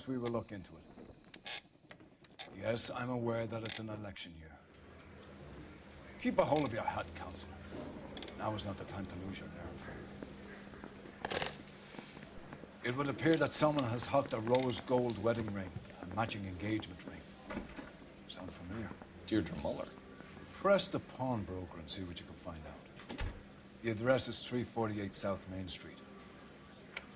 We will look into it. Yes, I'm aware that it's an election year. Keep a hold of your hat, Counselor. Now is not the time to lose your nerve. It would appear that someone has hocked a rose gold wedding ring and matching engagement ring. Sound familiar? Deirdre Muller. Press the pawnbroker and see what you can find out. The address is 348 South Main Street.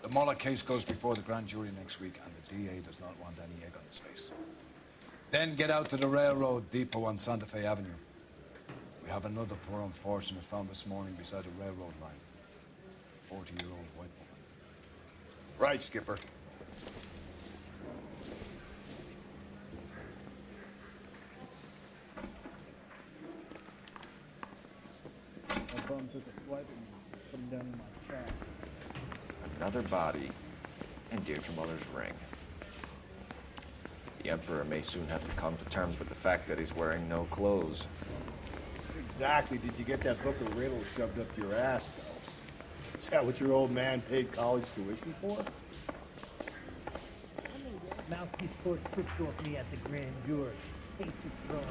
The Muller case goes before the grand jury next week, and the DA does not want any egg on his face. Then get out to the railroad depot on Santa Fe Avenue. We have another poor unfortunate found this morning beside a railroad line. 40-year-old white woman. Right, Skipper. My bum took a swipe at me, put him down in my trash. Another body, and Deirdre Muller's ring. The Emperor may soon have to come to terms with the fact that he's wearing no clothes. Exactly. Did you get that book of riddles shoved up your ass, Phelps? Is that what your old man paid college tuition for? Mouthpiece court stripped off me at the grand jury. Case is thrown out.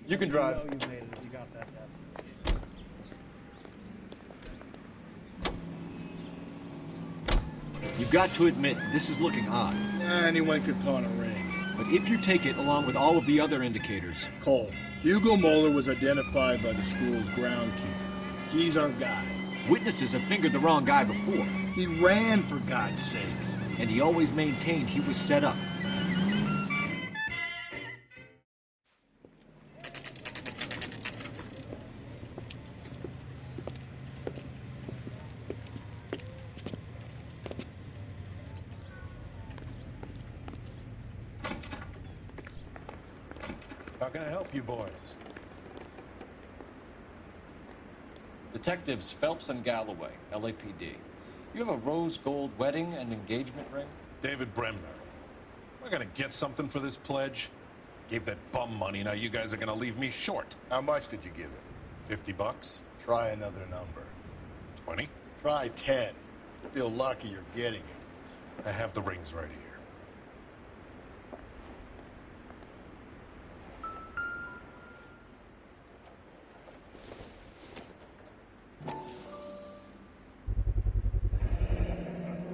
You can drive. You know you made it if you got that desk. You've got to admit, this is looking odd. Anyone could pawn a ring. But if you take it along with all of the other indicators... Cole, Hugo Moeller was identified by the school's groundkeeper. He's our guy. Witnesses have fingered the wrong guy before. He ran, for God's sakes. And he always maintained he was set up. How can I help you boys? Detectives Phelps and Galloway, LAPD. You have a rose gold wedding and engagement ring? David Bremner. Am I gonna get something for this pledge? Gave that bum money, now you guys are gonna leave me short. How much did you give him? 50 bucks? Try another number. 20? Try 10. Feel lucky you're getting it. I have the rings right here.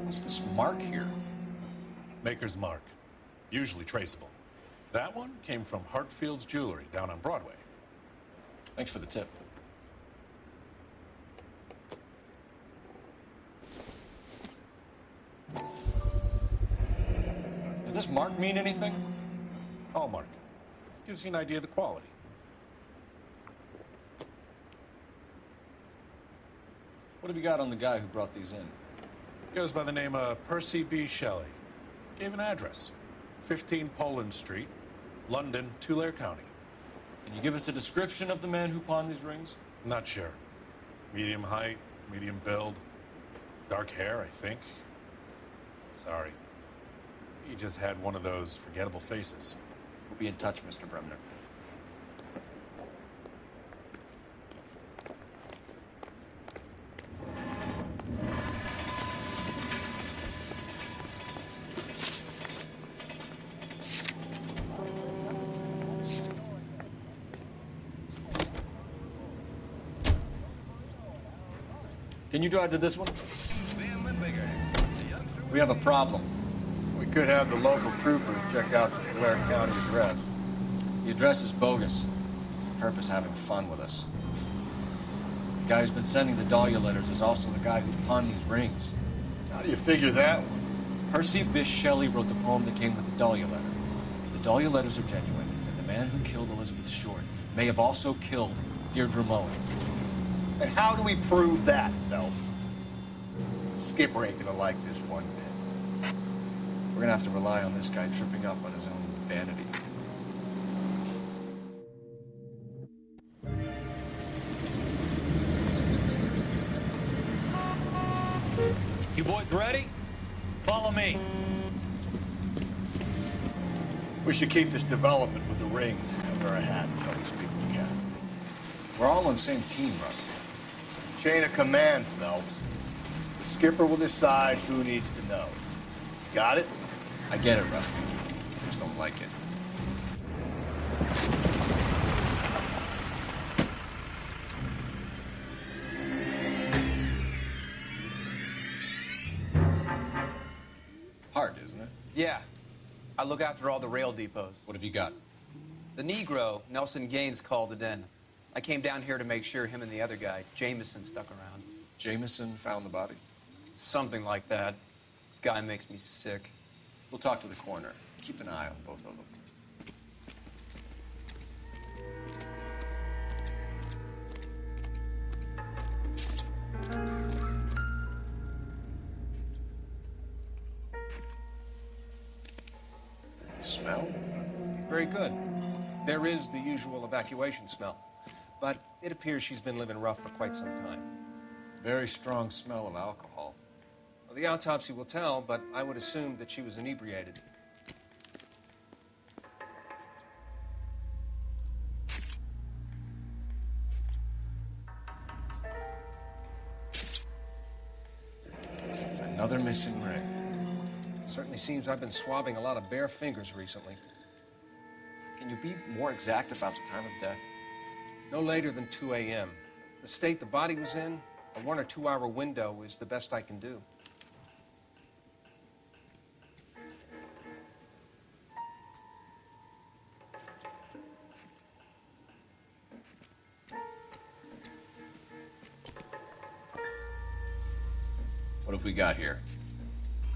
What's this mark here? Maker's mark. Usually traceable. That one came from Hartfield's Jewelry down on Broadway. Thanks for the tip. Does this mark mean anything? Hallmark. Gives you an idea of the quality. What have you got on the guy who brought these in? Goes by the name of Percy B. Shelley. Gave an address. 15 Poland Street, London, Tulare County. Can you give us a description of the man who pawned these rings? Not sure. Medium height, medium build. Dark hair, I think. Sorry. He just had one of those forgettable faces. We'll be in touch, Mr. Bremner. Can you drive to this one? We have a problem. We could have the local troopers check out the Tulare County address. The address is bogus. Herb is having fun with us. The guy who's been sending the Dahlia letters is also the guy who pawned these rings. How do you figure that one? Percy Bysshe Shelley wrote the poem that came with the Dahlia letter. If the Dahlia letters are genuine, then the man who killed Elizabeth Short may have also killed Deirdre Mullen. And how do we prove that, Phelps? Skipper ain't gonna like this one bit. We're gonna have to rely on this guy tripping up on his own vanity. You boys ready? Follow me. We should keep this development with the rings under our hat until we speak again. We're all on the same team, Rusty. Chain of command, Phelps. The skipper will decide who needs to know. Got it? I get it, Rusty. I just don't like it. Hard, isn't it? Yeah. I look after all the rail depots. What have you got? The Negro, Nelson Gaines, called it in. I came down here to make sure him and the other guy, Jameson, stuck around. Jameson found the body? Something like that. Guy makes me sick. We'll talk to the coroner. Keep an eye on both of them. Smell? Very good. There is the usual evacuation smell, but it appears she's been living rough for quite some time. Very strong smell of alcohol. Well, the autopsy will tell, but I would assume that she was inebriated. Another missing ring. Certainly seems I've been swabbing a lot of bare fingers recently. Can you be more exact about the time of death? No later than 2 a.m. The state the body was in, a 1 or 2 hour window is the best I can do. What have we got here?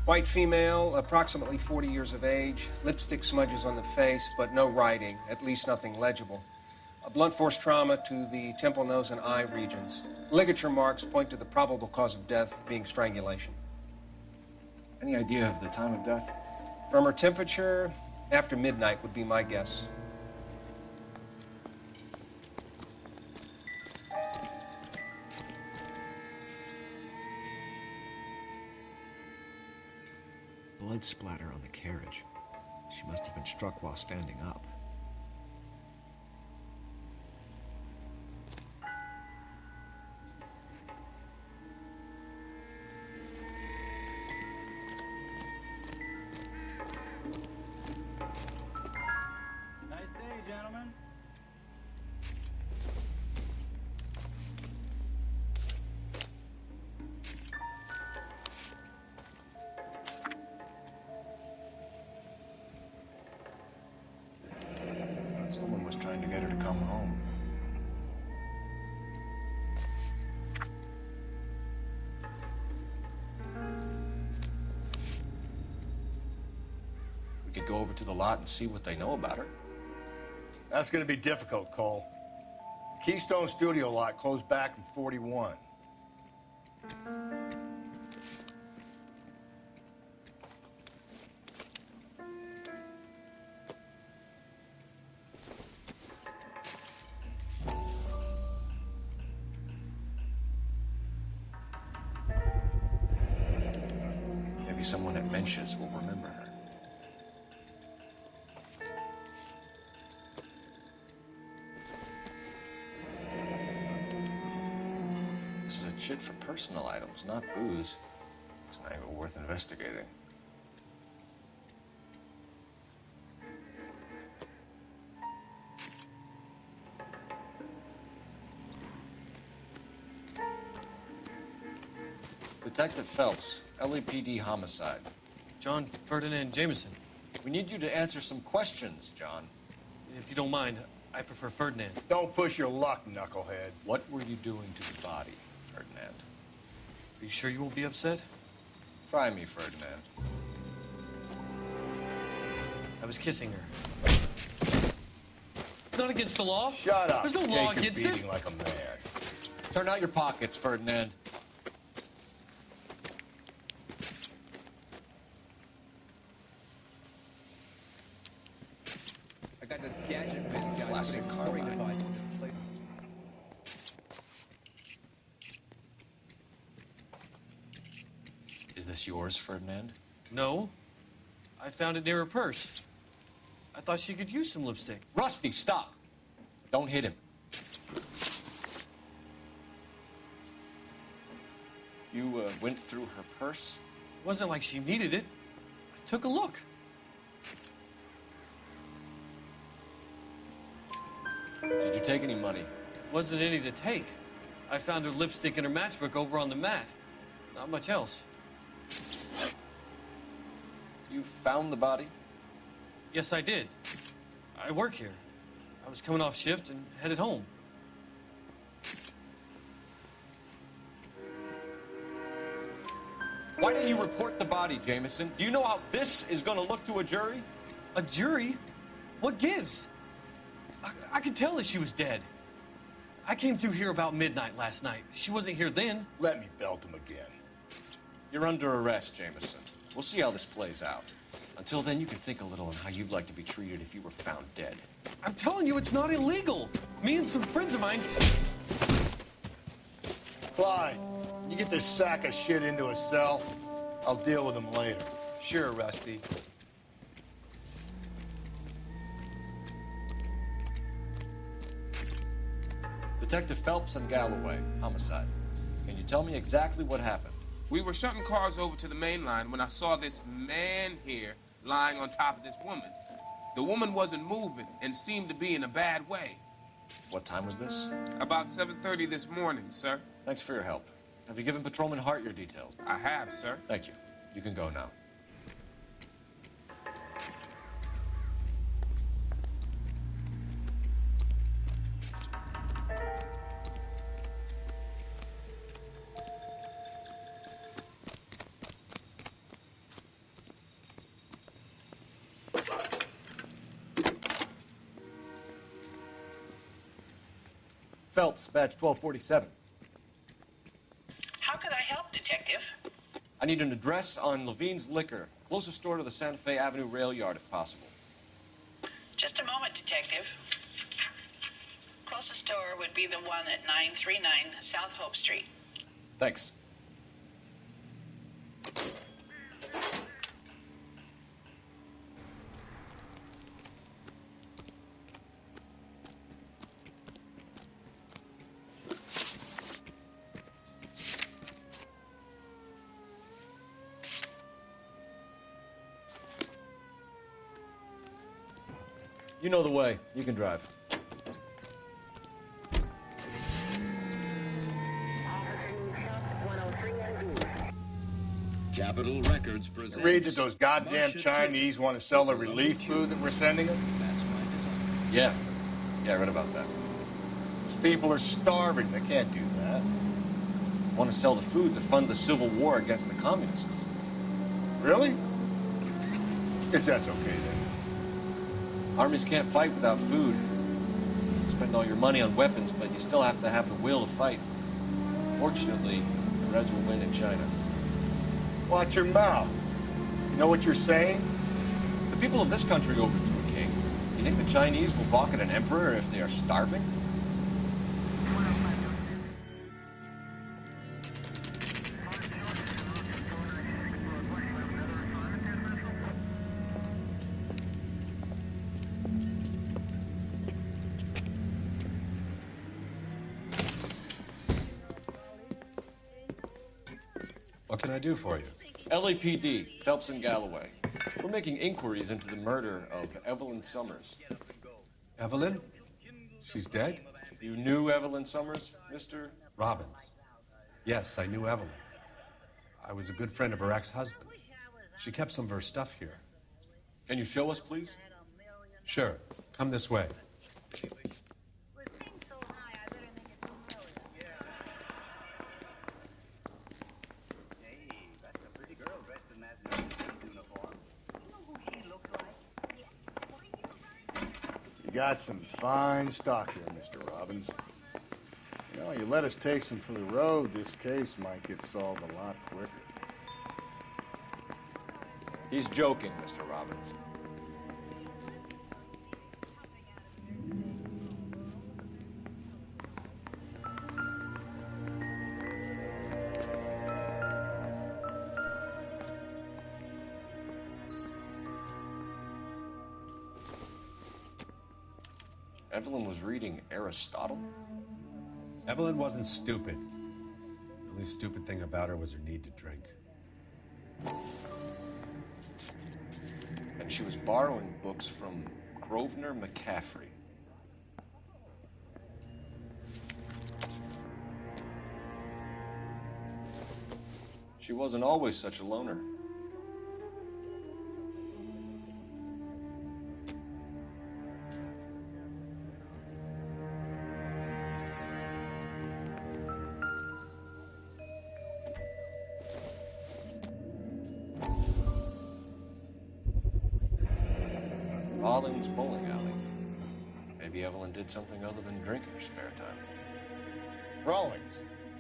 White female, approximately 40 years of age, lipstick smudges on the face, but no writing, at least nothing legible. A blunt force trauma to the temple, nose, and eye regions. Ligature marks point to the probable cause of death being strangulation. Any idea of the time of death? From her temperature, after midnight would be my guess. Blood splatter on the carriage. She must have been struck while standing up. Nice day, gentlemen. Someone was trying to get her to come home. We could go over to the lot and see what they know about her. That's gonna be difficult, Cole. Keystone Studio lot closed back in 41. Maybe someone at Mensch's will remember her. This is a chit for personal items, not booze. It's an angle worth investigating. Detective Phelps, LAPD homicide. John Ferdinand Jameson. We need you to answer some questions, John. If you don't mind, I prefer Ferdinand. Don't push your luck, knucklehead. What were you doing to the body, Ferdinand? Are you sure you won't be upset? Try me, Ferdinand. I was kissing her. It's not against the law. Shut up. There's no law Take your against it. beating like a man. Turn out your pockets, Ferdinand. I got this gadget whiz guy Classic putting recording carbine. device into its place. Is this yours, Ferdinand? No. I found it near her purse. I thought she could use some lipstick. Rusty, stop! Don't hit him. You went through her purse? It wasn't like she needed it. I took a look. Did you take any money? Wasn't any to take. I found her lipstick and her matchbook over on the mat. Not much else. You found the body? Yes, I did. I work here. I was coming off shift and headed home. Why didn't you report the body, Jameson? Do you know how this is going to look to a jury? A jury? What gives? I could tell that she was dead. I came through here about midnight last night. She wasn't here then. Let me belt him again. You're under arrest, Jameson. We'll see how this plays out. Until then, you can think a little on how you'd like to be treated if you were found dead. I'm telling you, it's not illegal. Me and some friends of mine... Clyde, you get this sack of shit into a cell. I'll deal with him later. Sure, Rusty. Detective Phelps and Galloway, homicide. Can you tell me exactly what happened? We were shunting cars over to the main line when I saw this man here lying on top of this woman. The woman wasn't moving and seemed to be in a bad way. What time was this? About 7:30 this morning, sir. Thanks for your help. Have you given Patrolman Hart your details? I have, sir. Thank you. You can go now. Phelps, badge 1247. How can I help, Detective? I need an address on Levine's Liquor, closest store to the Santa Fe Avenue rail yard, if possible. Just a moment, Detective. Closest store would be the one at 939 South Hope Street. Thanks. You know the way. You can drive. Capitol Records presents... Read that those goddamn Chinese want to sell the relief food that we're sending them? Yeah. Yeah, I read about that. Those people are starving. They can't do that. Want to sell the food to fund the civil war against the communists. Really? Guess that's okay then. Armies can't fight without food. You spend all your money on weapons, but you still have to have the will to fight. Fortunately, the Reds will win in China. Watch your mouth. You know what you're saying? The people of this country overthrew a king. You think the Chinese will balk at an emperor if they are starving? What can I do for you? LAPD, Phelps and Galloway. We're making inquiries into the murder of Evelyn Summers. Evelyn? She's dead? You knew Evelyn Summers, Mr. Robbins. Yes, I knew Evelyn. I was a good friend of her ex-husband. She kept some of her stuff here. Can you show us, please? Sure. Come this way. You got some fine stock here, Mr. Robbins. You know, you let us take some for the road, this case might get solved a lot quicker. He's joking, Mr. Robbins. Evelyn was reading Aristotle? Evelyn wasn't stupid. The only stupid thing about her was her need to drink. And she was borrowing books from Grosvenor McCaffrey. She wasn't always such a loner. Rawlings bowling alley. Maybe Evelyn did something other than drink in her spare time. Rawlings.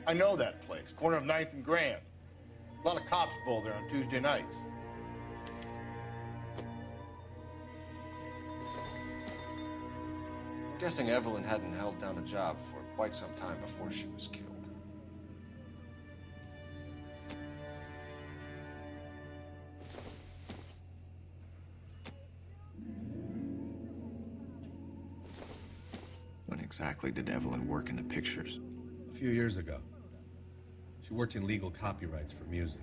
I know that place. Corner of 9th and Grand. A lot of cops bowl there on Tuesday nights. I'm guessing Evelyn hadn't held down a job for quite some time before she was killed. When exactly did Evelyn work in the pictures? A few years ago. She worked in legal copyrights for music.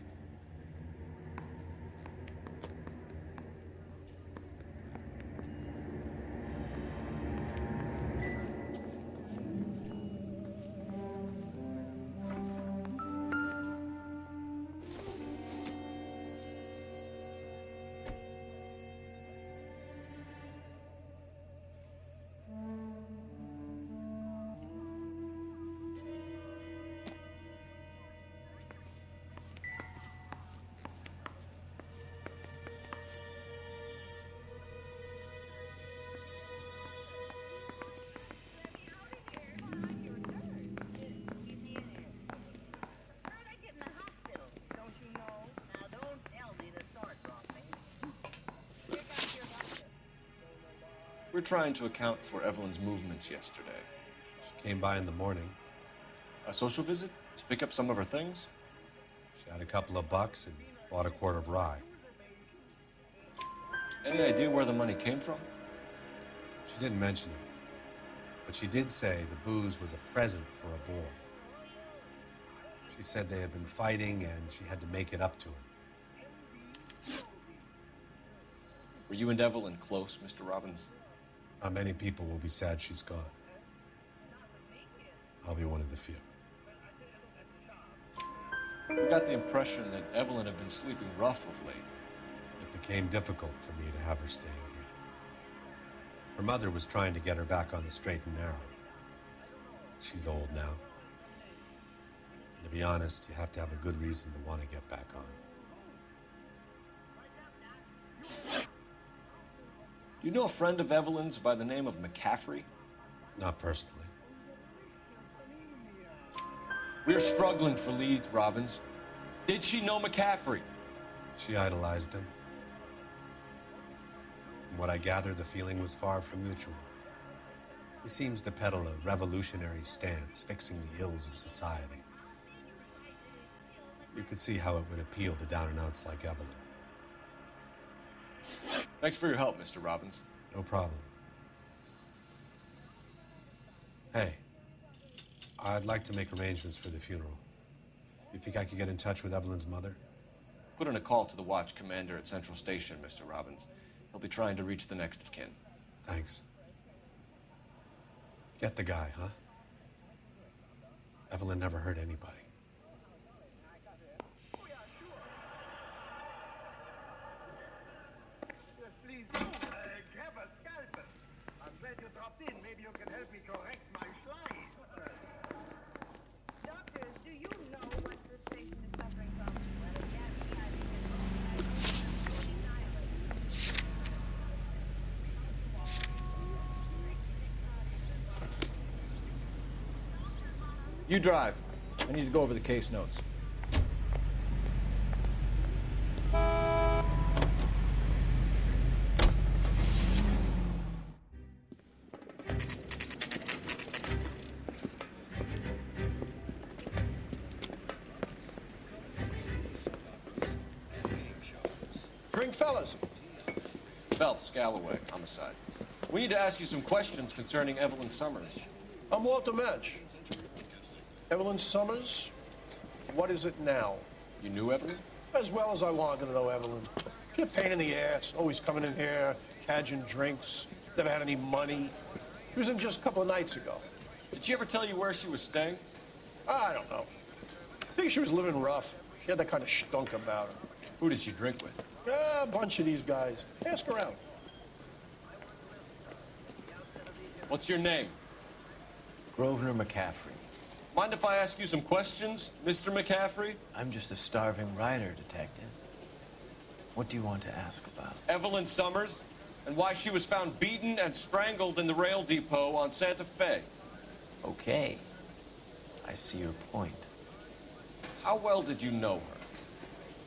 We're trying to account for Evelyn's movements yesterday. She came by in the morning. A social visit? To pick up some of her things? She had a couple of bucks and bought a quart of rye. Any idea where the money came from? She didn't mention it. But she did say the booze was a present for a boy. She said they had been fighting and she had to make it up to him. Were you and Evelyn close, Mr. Robbins? Not many people will be sad she's gone. I'll be one of the few. We got the impression that Evelyn had been sleeping rough of late. It became difficult for me to have her staying here. Her mother was trying to get her back on the straight and narrow. She's old now. And to be honest, you have to have a good reason to want to get back on. You know a friend of Evelyn's by the name of McCaffrey? Not personally. We're struggling for leads, Robbins. Did she know McCaffrey? She idolized him. From what I gather, the feeling was far from mutual. He seems to peddle a revolutionary stance, fixing the ills of society. You could see how it would appeal to down-and-outs like Evelyn. Thanks for your help, Mr. Robbins. No problem. Hey, I'd like to make arrangements for the funeral. You think I could get in touch with Evelyn's mother? Put in a call to the watch commander at Central Station, Mr. Robbins. He'll be trying to reach the next of kin. Thanks. Get the guy, huh? Evelyn never hurt anybody. Grab a scalpel. I'm glad you dropped in. Maybe you can help me correct my slides. Doctor, do you know what the patient is suffering from? Well, yes, I think it's You drive. I need to go over the case notes. Drink, fellas. Phelps, Galloway, homicide. We need to ask you some questions concerning Evelyn Summers. I'm Walter Mensch. Evelyn Summers? What is it now? You knew Evelyn? As well as I wanted to know Evelyn. She's a pain in the ass, always coming in here, cadging drinks, never had any money. She was in just a couple of nights ago. Did she ever tell you where she was staying? I don't know. I think she was living rough. She had that kind of stunk about her. Who did she drink with? A bunch of these guys. Ask around. What's your name? Grosvenor McCaffrey. Mind if I ask you some questions, Mr. McCaffrey? I'm just a starving writer, detective. What do you want to ask about? Evelyn Summers, and why she was found beaten and strangled in the rail depot on Santa Fe. Okay. I see your point. How well did you know her?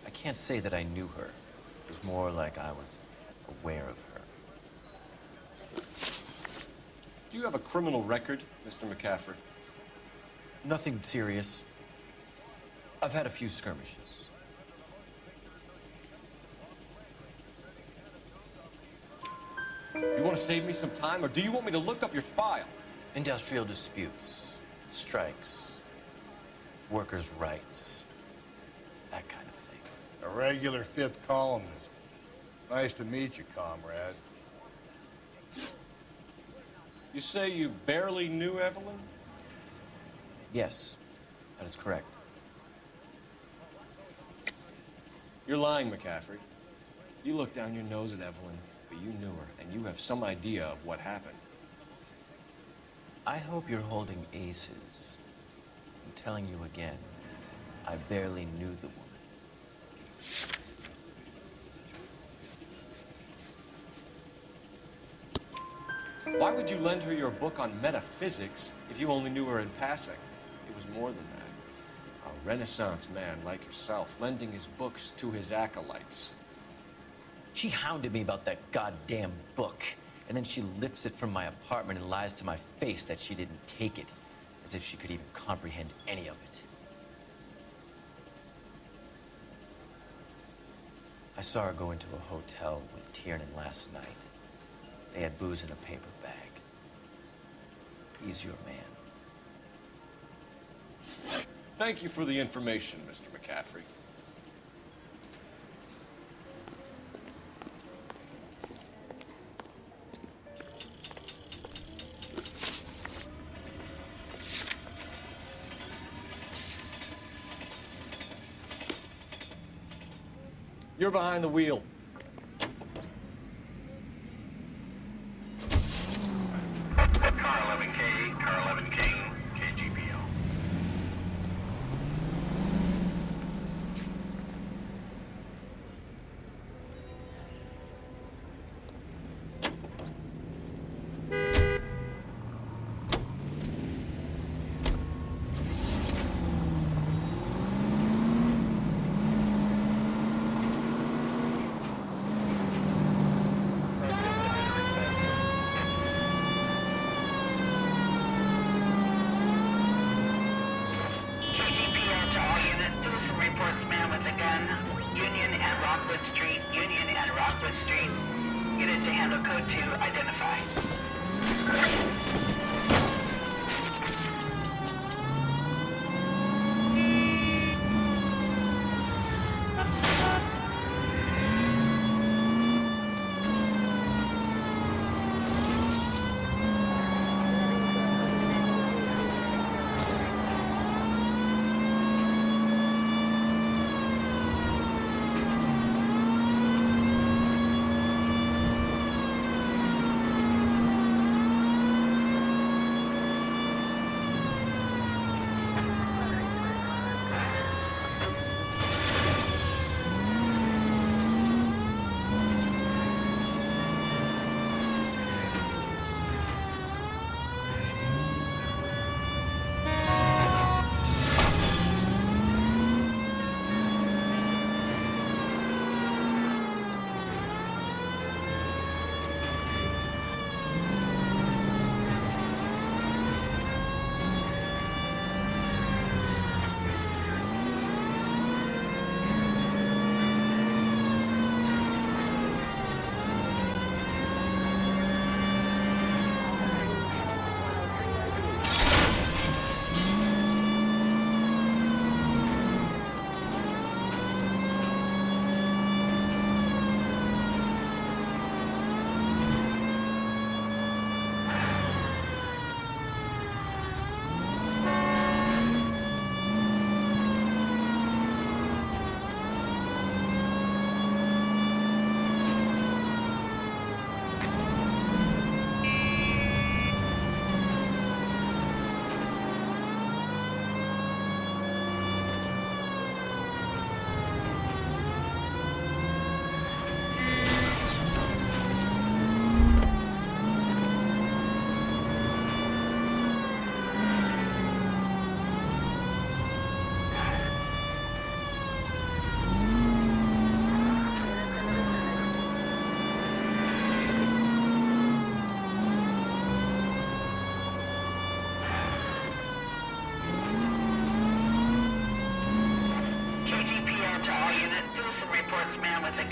I can't say that I knew her. It was more like I was aware of her. Do you have a criminal record, Mr. McCaffrey? Nothing serious. I've had a few skirmishes. You want to save me some time, or do you want me to look up your file? Industrial disputes, strikes, workers' rights, that kind of thing. A regular fifth columnist. Nice to meet you, comrade. You say you barely knew Evelyn? Yes, that is correct. You're lying, McCaffrey. You looked down your nose at Evelyn, but you knew her, and you have some idea of what happened. I hope you're holding aces. I'm telling you again, I barely knew the woman. Why would you lend her your book on metaphysics if you only knew her in passing? It was more than that. A Renaissance man like yourself, lending his books to his acolytes. She hounded me about that goddamn book, and then she lifts it from my apartment and lies to my face that she didn't take it, as if she could even comprehend any of it. I saw her go into a hotel with Tiernan last night. They had booze in a paper bag. He's your man. Thank you for the information, Mr. McCaffrey. You're behind the wheel. Car 11K, Car 11 King, KGPL. KGPL to all units, do some reports, man with a gun. Union and Rockwood Street, Union and Rockwood Street. Unit to handle code 2, identify.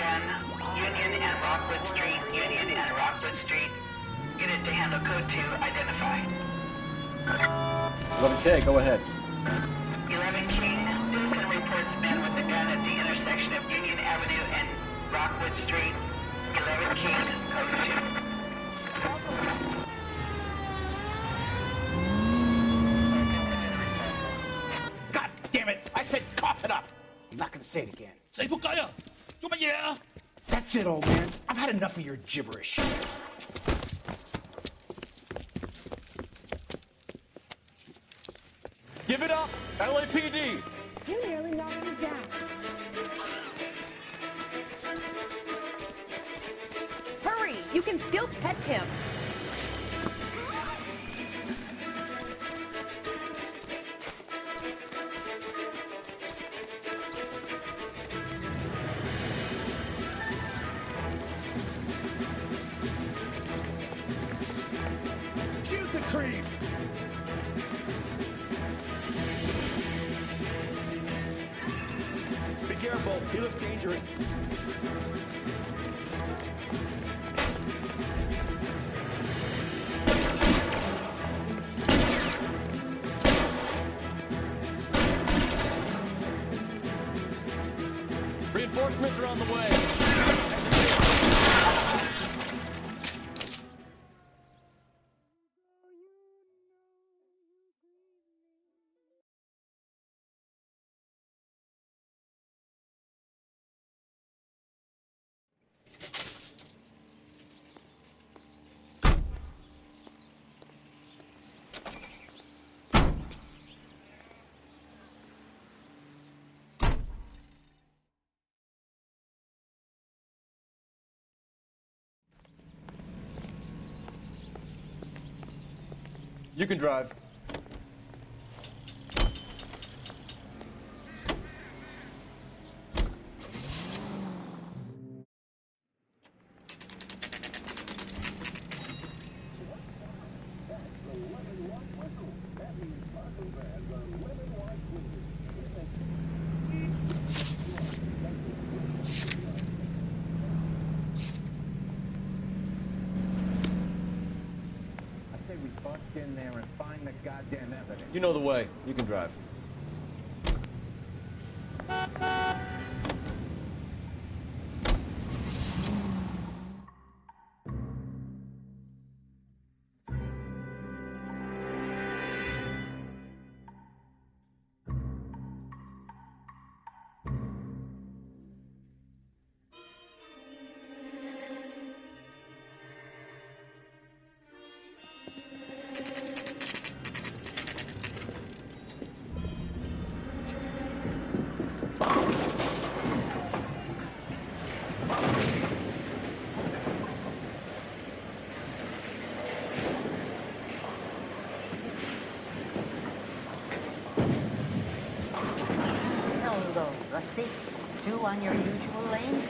again. Union and Rockwood Street. Union and Rockwood Street. Unit to handle code 2, identify. 11K, go ahead. 11 King, citizen reports man with a gun at the intersection of Union Avenue and Rockwood Street. 11 King, code 2. God damn it! I said cough it up! I'm not gonna say it again. Say what kaya? Tumaya! That's it, old man. I've had enough of your gibberish. Give it up, LAPD! You nearly knocked me down. Hurry! You can still catch him. Shoot the creep! Be careful, he looks dangerous. Reinforcements are on the way. You can drive. We bust in there and find the goddamn evidence. You know the way. You can drive. Hello, Rusty. Two on your usual lane?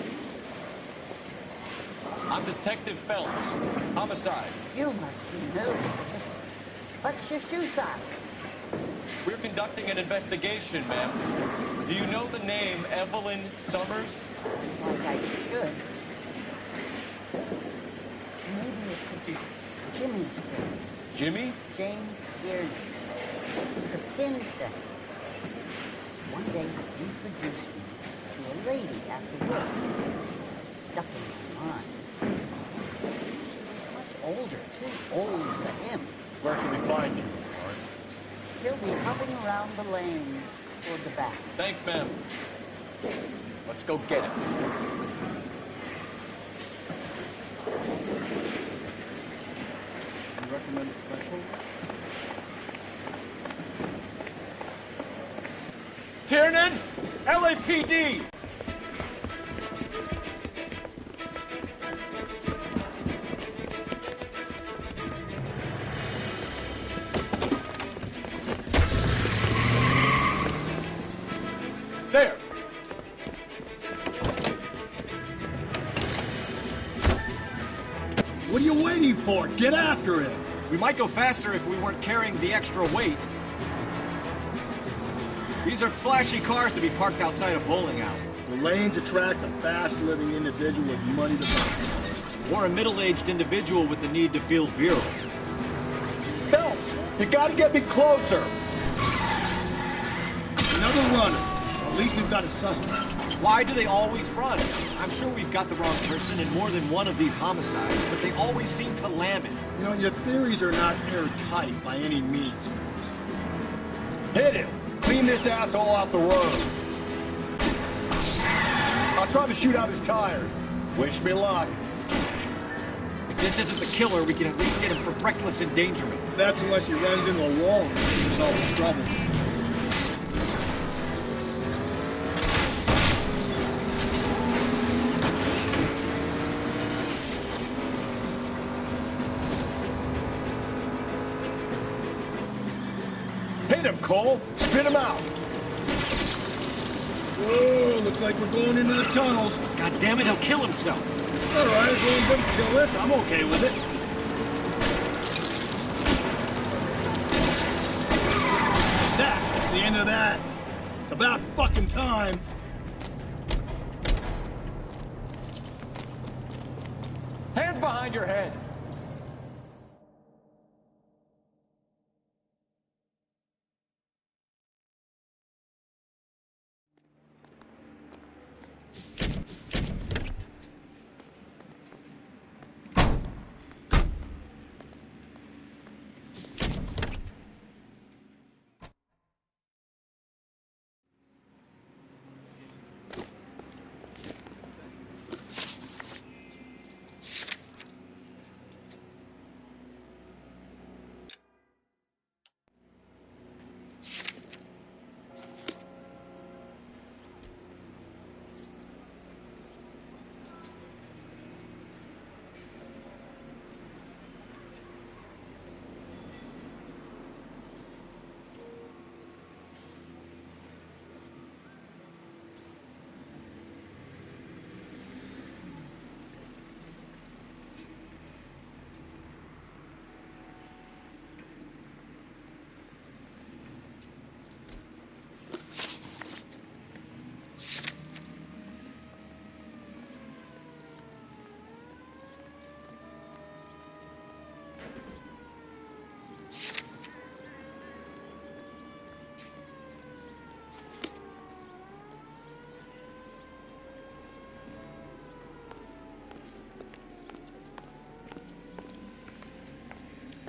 I'm Detective Phelps. Homicide. You must be new. What's your shoe size? We're conducting an investigation, ma'am. Do you know the name Evelyn Summers? Sounds like I should. Maybe it could be Jimmy's friend. Jimmy? James Tierney. He's a pin setter. One day he introduced me to a lady after work. It stuck in my mind. She was much older, too old for him. Where can we find you, Florence? He'll be hopping around the lanes toward the back. Thanks, ma'am. Let's go get him. You recommend a special? Tiernan! LAPD! There! What are you waiting for? Get after him! We might go faster if we weren't carrying the extra weight. These are flashy cars to be parked outside a bowling alley. The lanes attract a fast-living individual with money to burn. Or a middle-aged individual with the need to feel virile. Phelps, you gotta get me closer! Another runner. At least we've got a suspect. Why do they always run? I'm sure we've got the wrong person in more than one of these homicides, but they always seem to lam it. You know, your theories are not airtight by any means. Hit him! Clean this asshole off the road! I'll try to shoot out his tires. Wish me luck. If this isn't the killer, we can at least get him for reckless endangerment. That's unless he runs into a wall and gets himself in trouble. Hit him, Cole! Spit him out! Whoa, looks like we're going into the tunnels. God damn it, he'll kill himself. All right, as long as he doesn't kill us, I'm okay with it. That's the end of that. It's about fucking time. Hands behind your head.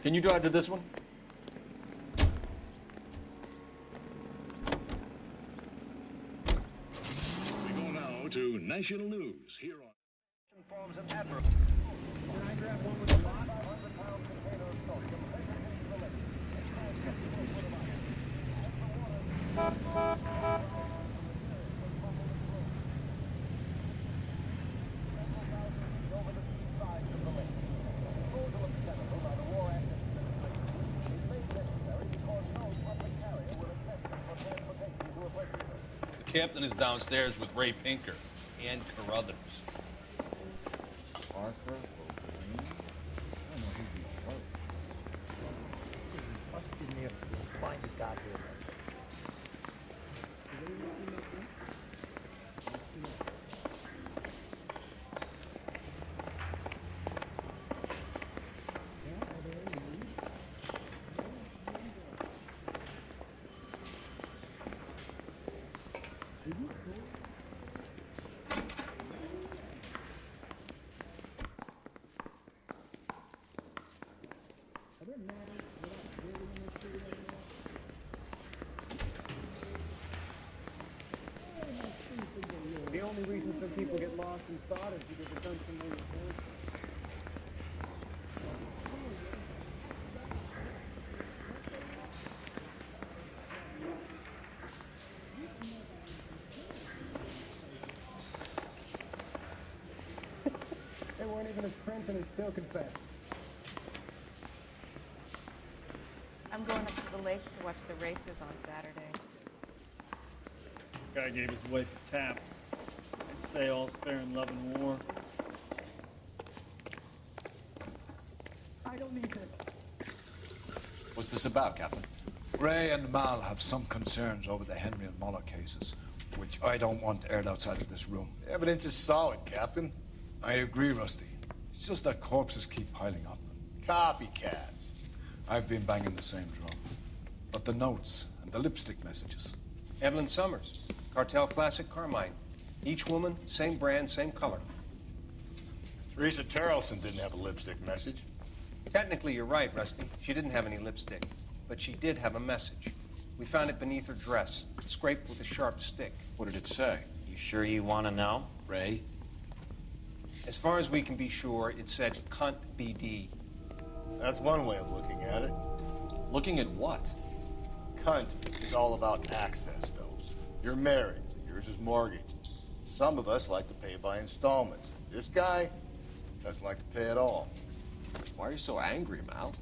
Can you drive to this one? We go now to national news here on. Forms of admiral. Can I grab one with a 500-pound container of sodium? The captain is downstairs with Ray Pinker and Carruthers. Parker or Green? I don't know who these were. See, he busted in there to find the goddamn. The only reason some people get lost in thought is because they've done some weird things. They weren't even as Trenton and still confessed. I'm going up to the lakes to watch the races on Saturday. Guy gave his wife a tap. I'd say all's fair in love and war. I don't need this. What's this about, Captain? Ray and Mal have some concerns over the Henry and Muller cases. which I don't want aired outside of this room. Evidence is solid, Captain. I agree, Rusty. It's just that corpses keep piling up. Copycats. I've been banging the same drum. But the notes and the lipstick messages. Evelyn Summers, Cartel Classic Carmine. Each woman, same brand, same color. Teresa Terrelson didn't have a lipstick message. Technically, you're right, Rusty. She didn't have any lipstick, but she did have a message. We found it beneath her dress, scraped with a sharp stick. What did it say? You sure you want to know? Ray? As far as we can be sure, it said cunt BD. That's one way of looking at it. Looking at what? Cunt is all about access, Phelps. You're married, so yours is mortgaged. Some of us like to pay by installments. This guy doesn't like to pay at all. Why are you so angry, Mal?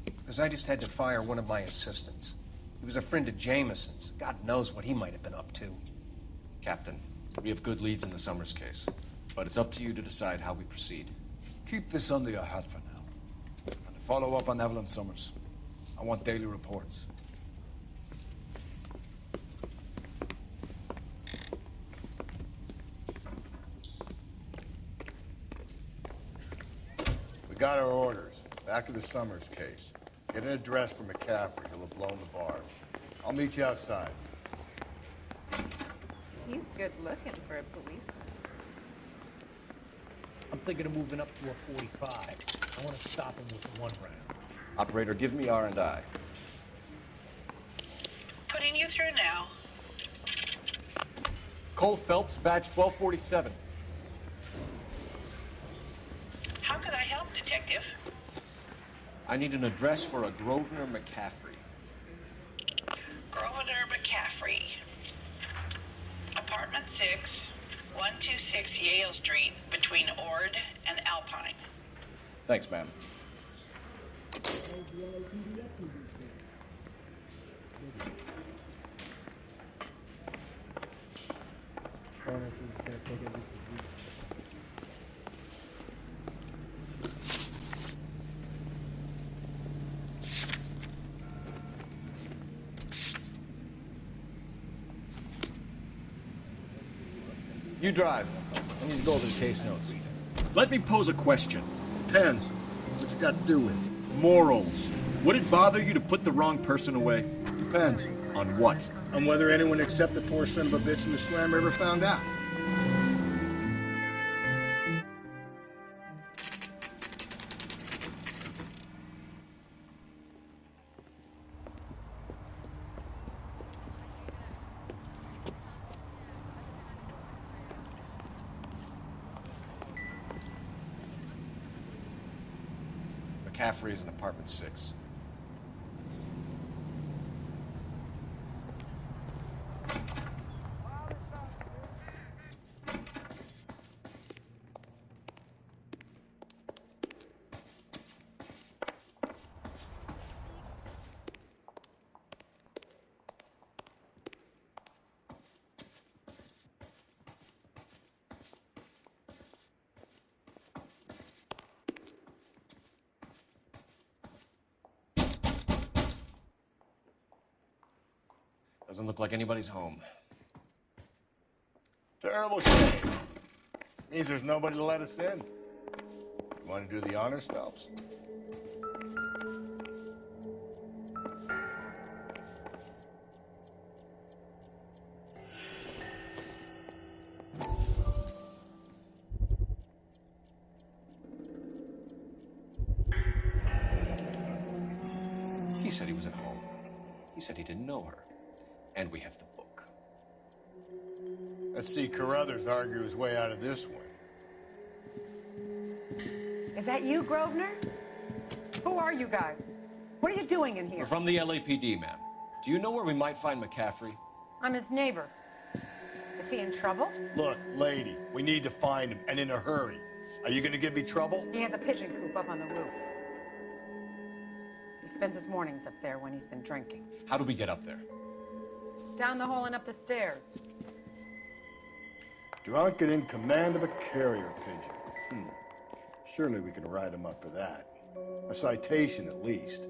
Because I just had to fire one of my assistants. He was a friend of Jameson's. God knows what he might have been up to. Captain, we have good leads in the Summers case, but it's up to you to decide how we proceed. Keep this under your hat for now. And follow up on Evelyn Summers. I want daily reports. We got our orders. Back to the Summers case. Get an address for McCaffrey. He'll have blown the bar. I'll meet you outside. He's good looking for a policeman. I'm thinking of moving up to a 45. I want to stop him with one round. Operator, give me R&I. Putting you through now. Cole Phelps, badge 1247. How can I help, Detective? I need an address for a Grosvenor McCaffrey. Grosvenor McCaffrey. Apartment 6, 126 Yale Street, between Ord and Alpine. Thanks, ma'am. You drive. I need to go over the case notes. Let me pose a question. Depends. What you got to do with it? Morals. Would it bother you to put the wrong person away? Depends. On what? On whether anyone except the poor son of a bitch in the slammer ever found out. McCaffrey is in apartment 6. Doesn't look like anybody's home. Terrible shame. Means there's nobody to let us in. You want to do the honors, Phelps? He said he was at home. He said he didn't know her. And we have the book. Let's see Carruthers argue his way out of this one. Is that you, Grosvenor? Who are you guys? What are you doing in here? We're from the LAPD, ma'am. Do you know where we might find McCaffrey? I'm his neighbor. Is he in trouble? Look, lady, we need to find him, and in a hurry. Are you going to give me trouble? He has a pigeon coop up on the roof. He spends his mornings up there when he's been drinking. How do we get up there? Down the hall and up the stairs. Drunk and in command of a carrier pigeon. Surely we can write him up for that. A citation, at least.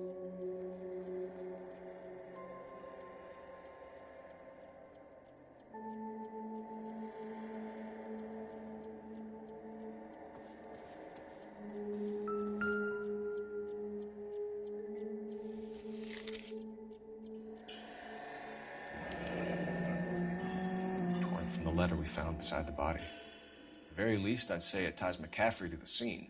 letter we found beside the body. At the very least, I'd say it ties McCaffrey to the scene.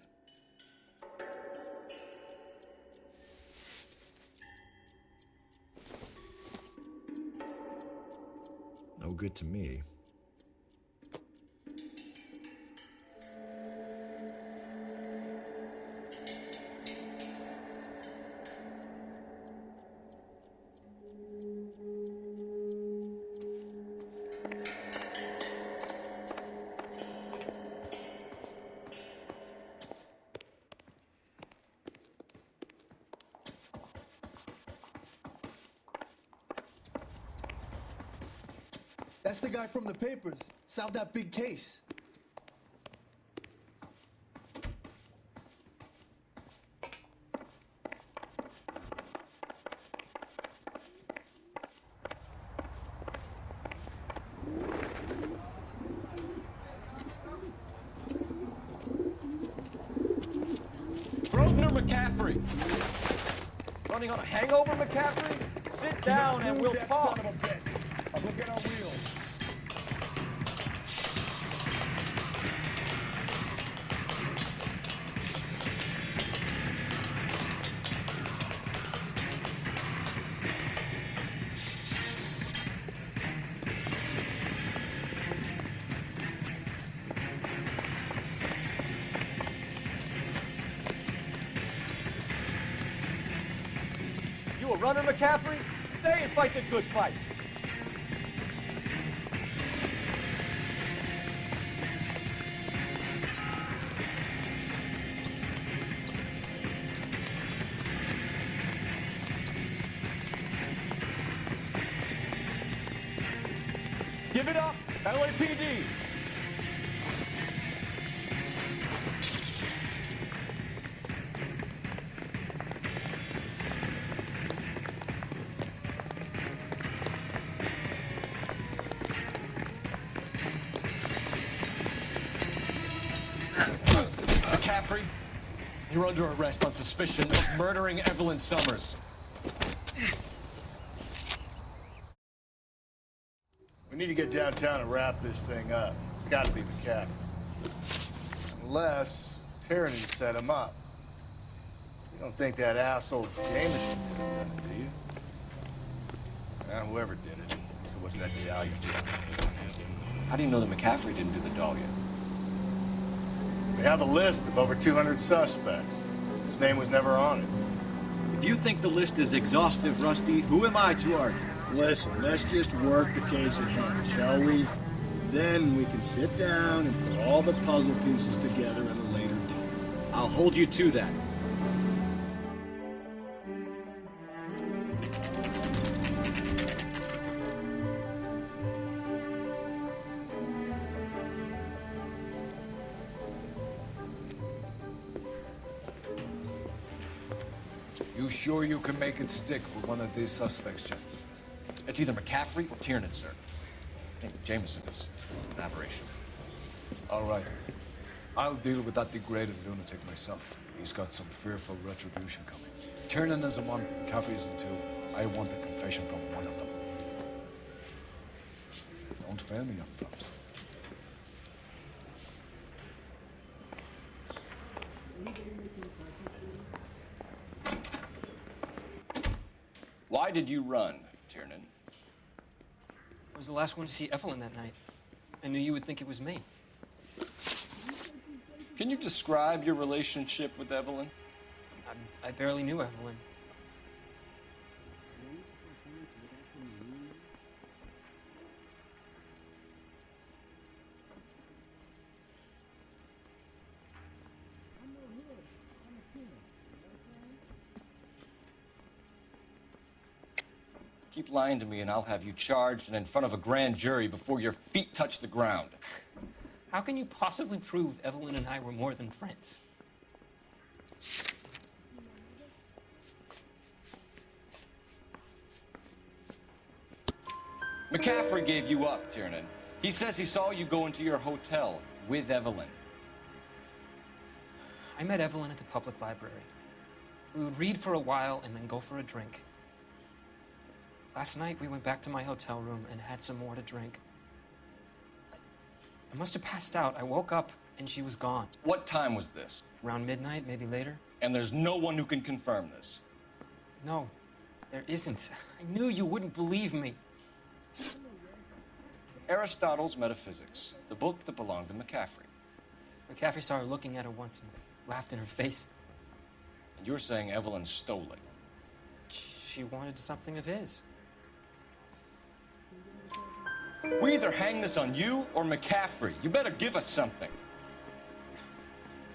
No good to me. That's the guy from the papers. Solved that big case. Grosvenor McCaffrey! Running on a hangover, McCaffrey? Sit down and we'll talk. I'm looking on wheels. You a runner, McCaffrey? Stay and fight the good fight. Give it up, LAPD. McCaffrey, you're under arrest on suspicion of murdering Evelyn Summers. We need to get downtown and wrap this thing up. It's got to be McCaffrey. Unless Tyranny set him up. You don't think that asshole Jameson did it, do you? Whoever did it. So what's that medallion for? How do you know that McCaffrey didn't do the dahlia? We have a list of over 200 suspects. His name was never on it. If you think the list is exhaustive, Rusty, who am I to argue? Listen, let's just work the case at hand, shall we? Then we can sit down and put all the puzzle pieces together at a later date. I'll hold you to that. You sure you can make it stick with one of these suspects, Jim? It's either McCaffrey or Tiernan, sir. I think Jameson is an aberration. All right. I'll deal with that degraded lunatic myself. He's got some fearful retribution coming. Tiernan isn't one, McCaffrey isn't two. I want a confession from one of them. Don't fail me, young Phelps. Why did you run, Tiernan? I was the last one to see Evelyn that night. I knew you would think it was me. Can you describe your relationship with Evelyn? I barely knew Evelyn. Keep lying to me and I'll have you charged and in front of a grand jury before your feet touch the ground. How can you possibly prove Evelyn and I were more than friends? McCaffrey gave you up, Tiernan. He says he saw you go into your hotel with Evelyn. I met Evelyn at the public library. We would read for a while and then go for a drink. Last night, we went back to my hotel room and had some more to drink. I must have passed out. I woke up and she was gone. What time was this? Around midnight, maybe later. And there's no one who can confirm this. No, there isn't. I knew you wouldn't believe me. Aristotle's Metaphysics, the book that belonged to McCaffrey. McCaffrey saw her looking at her once and laughed in her face. And you're saying Evelyn stole it? She wanted something of his. We either hang this on you or McCaffrey. You better give us something.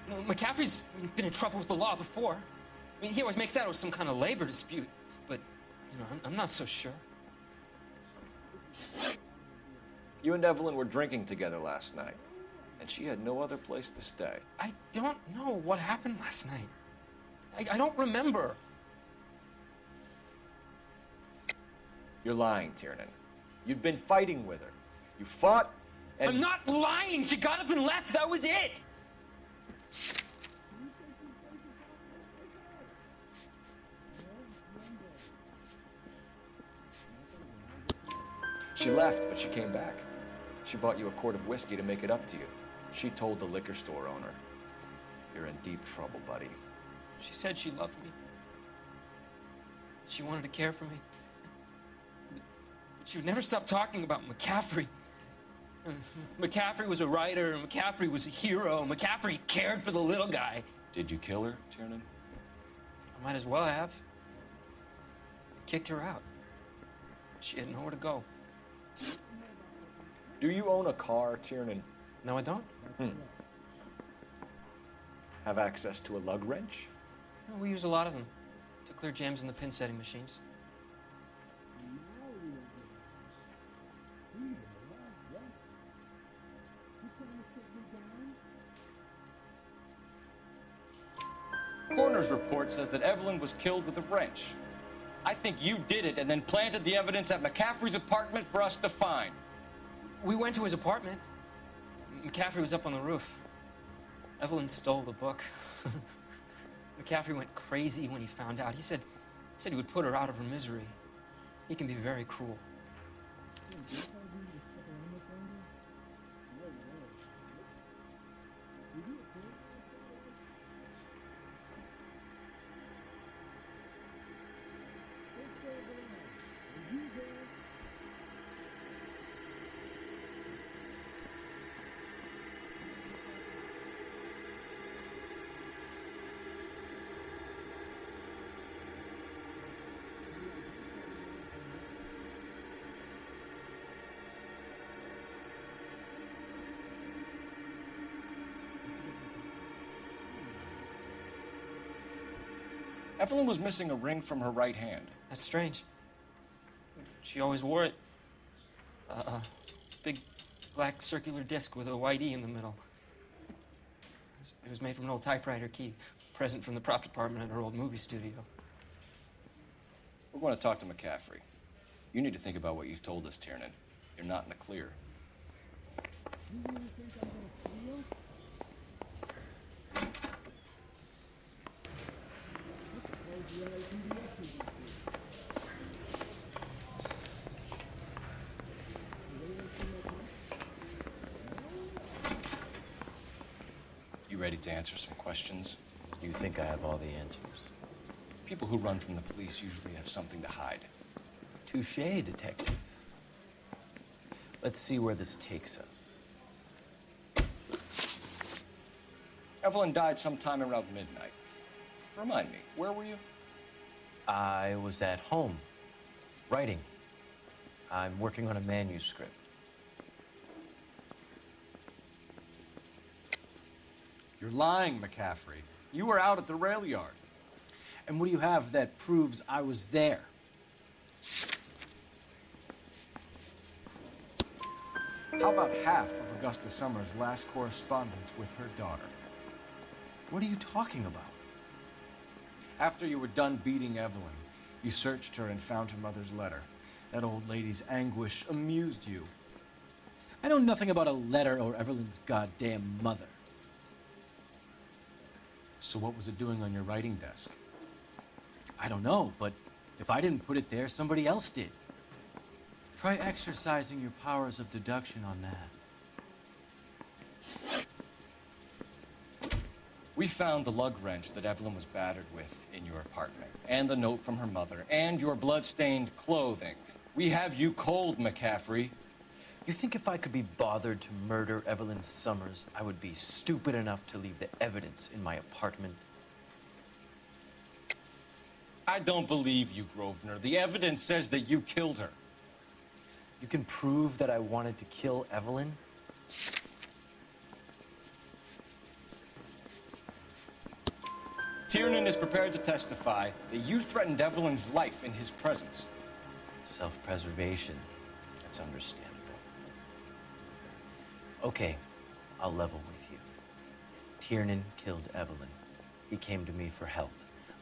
Well, McCaffrey's been in trouble with the law before. I mean, he always makes out it was some kind of labor dispute, but, you know, I'm not so sure. You and Evelyn were drinking together last night, and she had no other place to stay. I don't know what happened last night. I don't remember. You're lying, Tiernan. You've been fighting with her. You fought, and... I'm not lying! She got up and left, that was it! She left, but she came back. She bought you a quart of whiskey to make it up to you. She told the liquor store owner. You're in deep trouble, buddy. She said she loved me. She wanted to care for me. She would never stop talking about McCaffrey. McCaffrey was a writer, McCaffrey was a hero, McCaffrey cared for the little guy. Did you kill her, Tiernan? I might as well have. I kicked her out. She had nowhere to go. Do you own a car, Tiernan? No, I don't. Have access to a lug wrench? Well, we use a lot of them to clear jams in the pin setting machines. Coroner's report says that Evelyn was killed with a wrench. I think you did it and then planted the evidence at McCaffrey's apartment for us to find. We went to his apartment. McCaffrey was up on the roof. Evelyn stole the book. McCaffrey went crazy when he found out. He said he would put her out of her misery. He can be very cruel. Evelyn was missing a ring from her right hand. That's strange. She always wore it. A big black circular disc with a white E in the middle. It was made from an old typewriter key, present from the prop department at her old movie studio. We're going to talk to McCaffrey. You need to think about what you've told us, Tiernan. You're not in the clear. You ready to answer some questions? You think I have all the answers? People who run from the police usually have something to hide. Touché, detective. Let's see where this takes us. Evelyn died sometime around midnight. Remind me, where were you? I was at home, writing. I'm working on a manuscript. You're lying, McCaffrey. You were out at the rail yard. And what do you have that proves I was there? How about half of Augusta Summers' last correspondence with her daughter? What are you talking about? After you were done beating Evelyn, you searched her and found her mother's letter. That old lady's anguish amused you. I know nothing about a letter or Evelyn's goddamn mother. So what was it doing on your writing desk? I don't know, but if I didn't put it there, somebody else did. Try exercising your powers of deduction on that. We found the lug wrench that Evelyn was battered with in your apartment, and the note from her mother, and your blood-stained clothing. We have you cold, McCaffrey. You think if I could be bothered to murder Evelyn Summers, I would be stupid enough to leave the evidence in my apartment? I don't believe you, Grosvenor. The evidence says that you killed her. You can prove that I wanted to kill Evelyn? Tiernan is prepared to testify that you threatened Evelyn's life in his presence. Self-preservation. That's understandable. Okay, I'll level with you. Tiernan killed Evelyn. He came to me for help.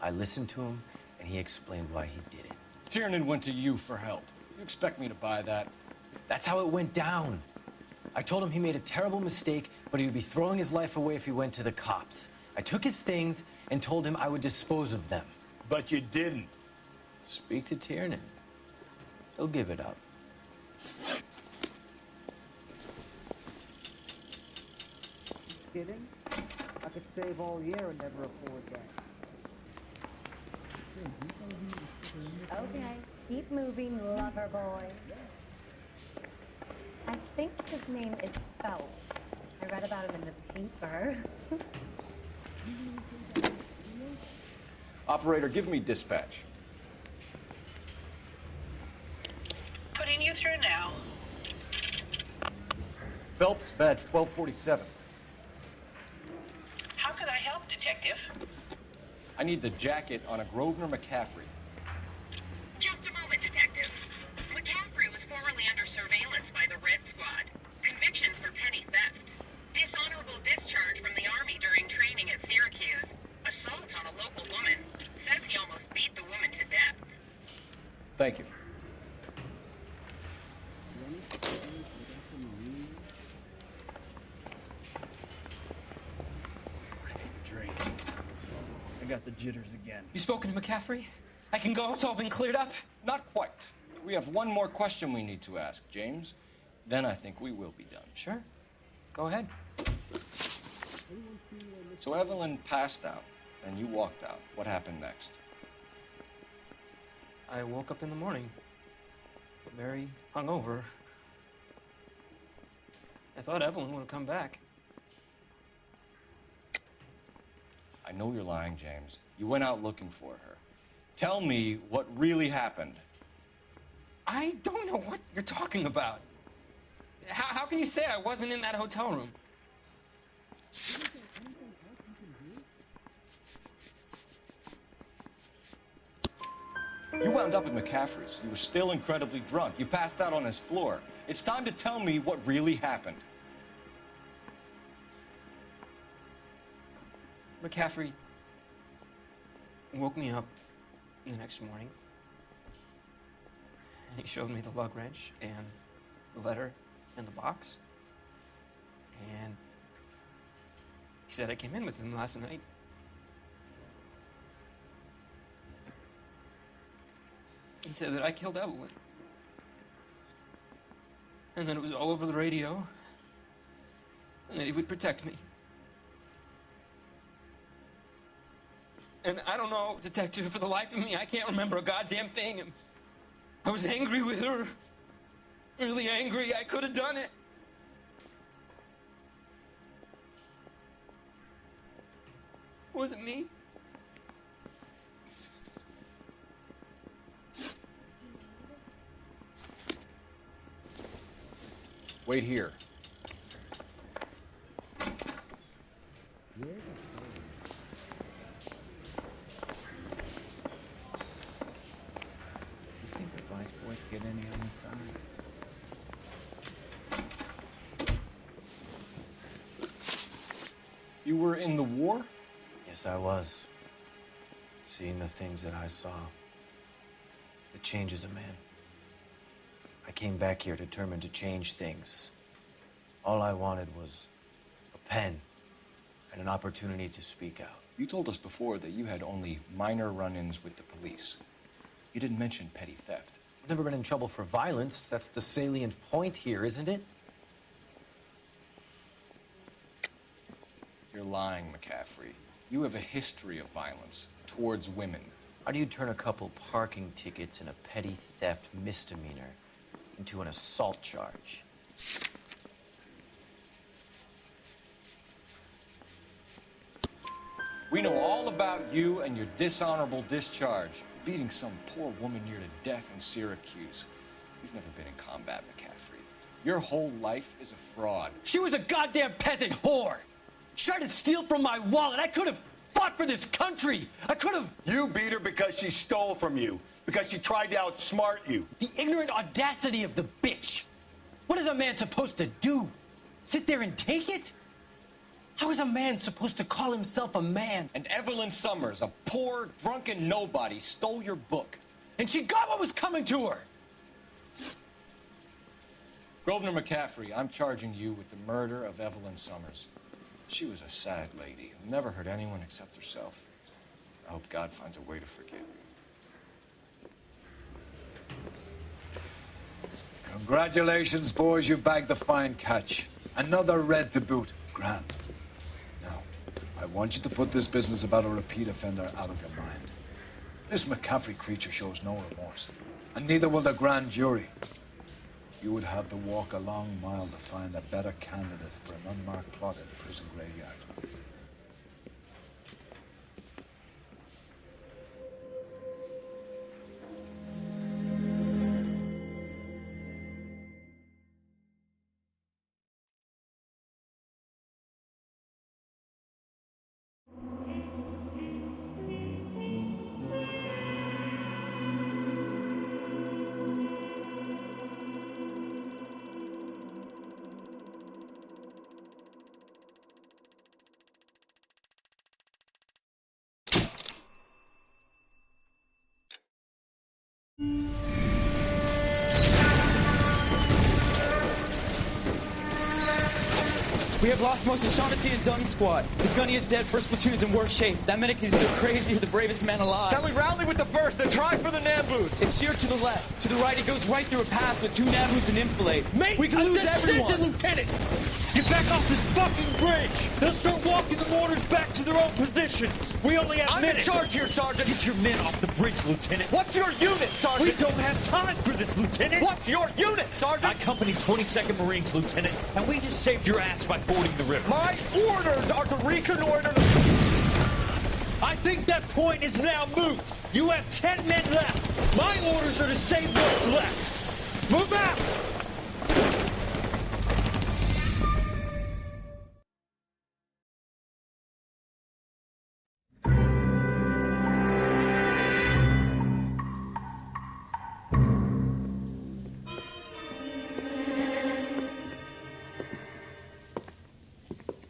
I listened to him, and he explained why he did it. Tiernan went to you for help. You expect me to buy that? That's how it went down. I told him he made a terrible mistake, but he would be throwing his life away if he went to the cops. I took his things and told him I would dispose of them. But you didn't. Speak to Tiernan. He'll give it up. Kidding? I could save all year and never afford that. Okay, keep moving, lover boy. I think his name is Phelps. I read about him in the paper. Operator, give me dispatch. Putting you through now. Phelps, badge 1247. How could I help, Detective? I need the jacket on a Grosvenor McCaffrey. Just a moment, Detective. McCaffrey was formerly under surveillance by the Red Squad. Convictions for petty theft. Dishonorable discharge from the Army during training at Syracuse. Assault on a local woman. Says he almost beat the woman to death. Thank you. Drake. I got the jitters again. You spoken to McCaffrey? I can go? It's all been cleared up? Not quite. We have one more question we need to ask, James. Then I think we will be done. Sure. Go ahead. So Evelyn passed out, and you walked out. What happened next? I woke up in the morning, very hungover. I thought Evelyn would have come back. I know you're lying, James. You went out looking for her. Tell me what really happened. I don't know what you're talking about. How can you say I wasn't in that hotel room? You wound up at McCaffrey's. You were still incredibly drunk. You passed out on his floor. It's time to tell me what really happened. McCaffrey woke me up the next morning, and he showed me the lug wrench and the letter and the box, and he said I came in with him last night. He said that I killed Evelyn, and that it was all over the radio, and that he would protect me. And I don't know, Detective, for the life of me, I can't remember a goddamn thing. I was angry with her. Really angry. I could have done it. It wasn't me. Wait here. Get any on the side? You were in the war? Yes, I was. Seeing the things that I saw, it changes a man. I came back here determined to change things. All I wanted was a pen and an opportunity to speak out. You told us before that you had only minor run-ins with the police. You didn't mention petty theft. I've never been in trouble for violence. That's the salient point here, isn't it? You're lying, McCaffrey. You have a history of violence towards women. How do you turn a couple parking tickets and a petty theft misdemeanor into an assault charge? We know all about you and your dishonorable discharge, beating some poor woman near to death in Syracuse. You've never been in combat, McCaffrey. Your whole life is a fraud. She was a goddamn peasant whore. She tried to steal from my wallet. I could have fought for this country. I could have... You beat her because she stole from you, because she tried to outsmart you. The ignorant audacity of the bitch. What is a man supposed to do? Sit there and take it? How is a man supposed to call himself a man? And Evelyn Summers, a poor, drunken nobody, stole your book. And she got what was coming to her. Grosvenor McCaffrey, I'm charging you with the murder of Evelyn Summers. She was a sad lady who never hurt anyone except herself. I hope God finds a way to forgive you. Congratulations, boys, you bagged the fine catch. Another red to boot. Grand. Now, I want you to put this business about a repeat offender out of your mind. This McCaffrey creature shows no remorse, and neither will the grand jury. You would have to walk a long mile to find a better candidate for an unmarked plot in a prison graveyard. We have lost most of Shaughnessy and Dunn's squad. The gunny is dead, first platoon is in worse shape. That medic is either crazy or the bravest man alive. Then we rally with the first and try for the Namboos. It's sheer to the left. To the right, it goes right through a pass with 2 Namboos and enfilade. Mate, we can lose everyone. Lieutenant! Get back off this fucking bridge! They'll start walking the mortars back to their own positions. We only have minutes. I'm in charge here, Sergeant. Get your men off the bridge, Lieutenant. What's your unit, Sergeant? We don't have time for this, Lieutenant. What's your unit, Sergeant? I company 22nd Marines, Lieutenant, and we just saved your ass by fording the river. My orders are to reconnoiter the... I think that point is now moot. You have 10 men left. My orders are to save what's left. Move out!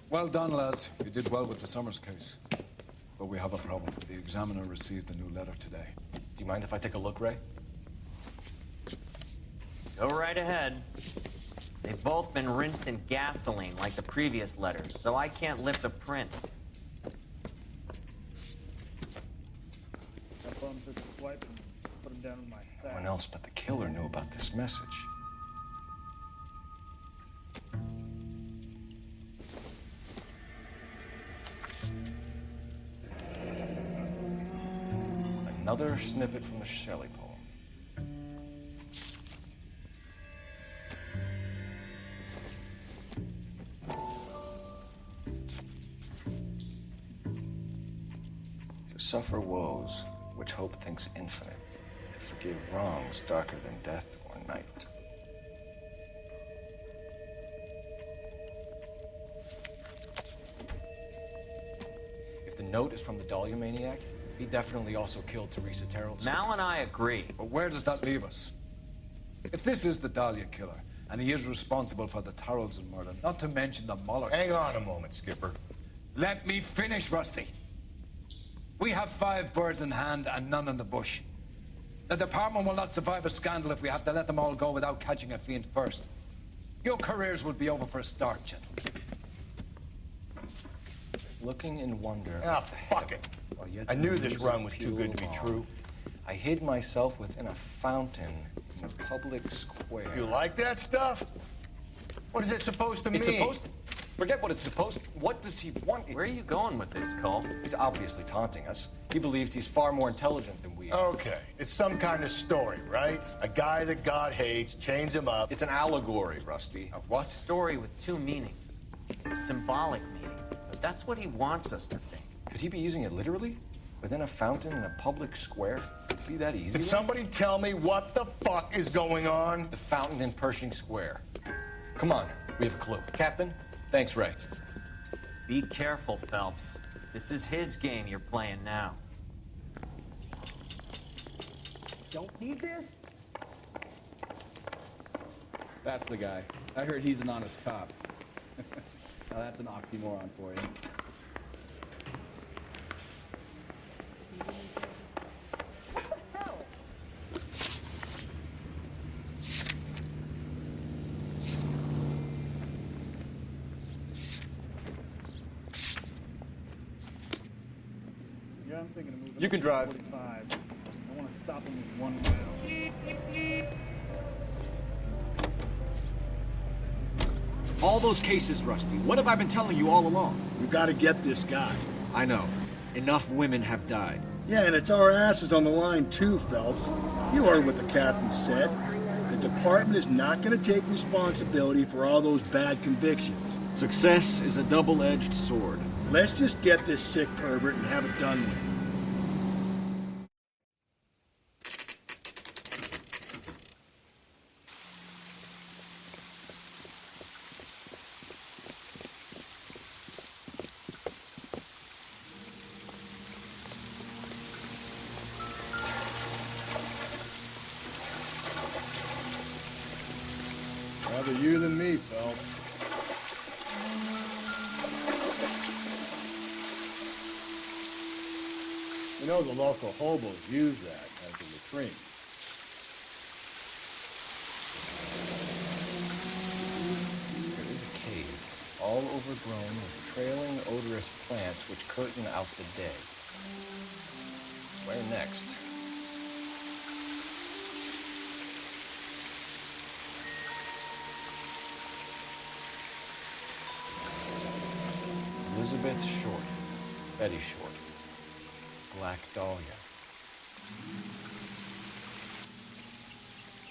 Well done, lads. You did well with the Summers case. But we have a problem. The examiner received a new letter today. Do you mind if I take a look, Ray? Go right ahead. They've both been rinsed in gasoline like the previous letters, so I can't lift a print. That bum took a swipe and put him down in my sack. No one else but the killer knew about this message. Another snippet from the Shelley poem. To suffer woes which hope thinks infinite, to forgive wrongs darker than death or night. If the note is from the Dahlia maniac, he definitely also killed Teresa Terrell. Mal and I agree. But where does that leave us? If this is the Dahlia killer, and he is responsible for the Tarrelson murder, not to mention the Muller Hang case. on a moment, Skipper. Let me finish, Rusty. We have 5 birds in hand and none in the bush. The department will not survive a scandal if we have to let them all go without catching a fiend first. Your careers will be over for a start, gentlemen. Looking in wonder. Ah, fuck it. I knew this run was too good to be true. I hid myself within a fountain in a public square. You like that stuff? What is it supposed to mean? It's supposed to... Forget what it's supposed to. What does he want? Where are you going with this, Cole? He's obviously taunting us. He believes he's far more intelligent than we are. Okay, it's some kind of story, right? A guy that God hates, chains him up. It's an allegory, Rusty. A what? Story with two meanings. A symbolic meaning. But that's what he wants us to think. Could he be using it literally? Within a fountain in a public square? Could it be that easy? Can somebody tell me what the fuck is going on? The fountain in Pershing Square. Come on, we have a clue. Captain, thanks, Ray. Be careful, Phelps. This is his game you're playing now. Don't need this? That's the guy. I heard he's an honest cop. Now that's an oxymoron for you. Yeah, I'm thinking of moving. You can drive. 45. I want to stop him with 1 mile. All those cases, Rusty. What have I been telling you all along? You gotta get this guy. I know. Enough women have died. Yeah, and it's our asses on the line too, Phelps. You heard what the captain said. The department is not gonna take responsibility for all those bad convictions. Success is a double-edged sword. Let's just get this sick pervert and have it done with. Rather you than me, Phelps. You know the local hobos use that as a latrine. There is a cave, all overgrown with trailing, odorous plants which curtain out the day. Where next? Elizabeth Short, Betty Short, Black Dahlia.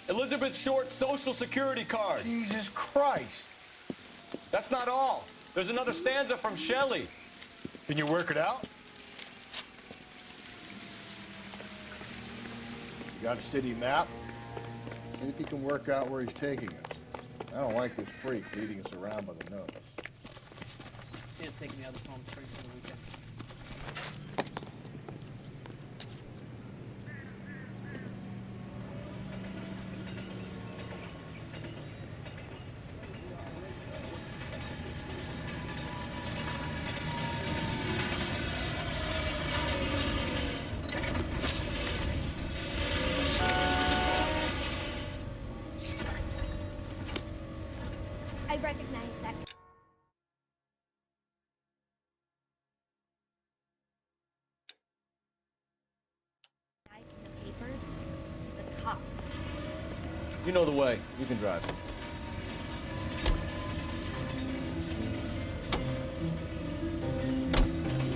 Elizabeth Short's Social Security card. Jesus Christ. That's not all. There's another stanza from Shelley. Can you work it out? You got a city map? See if you can work out where he's taking us. I don't like this freak leading us around by the nose. Sam's taking me out of Palm Springs for the weekend. I recognize that. Guy from the papers is a cop. You know the way. You can drive.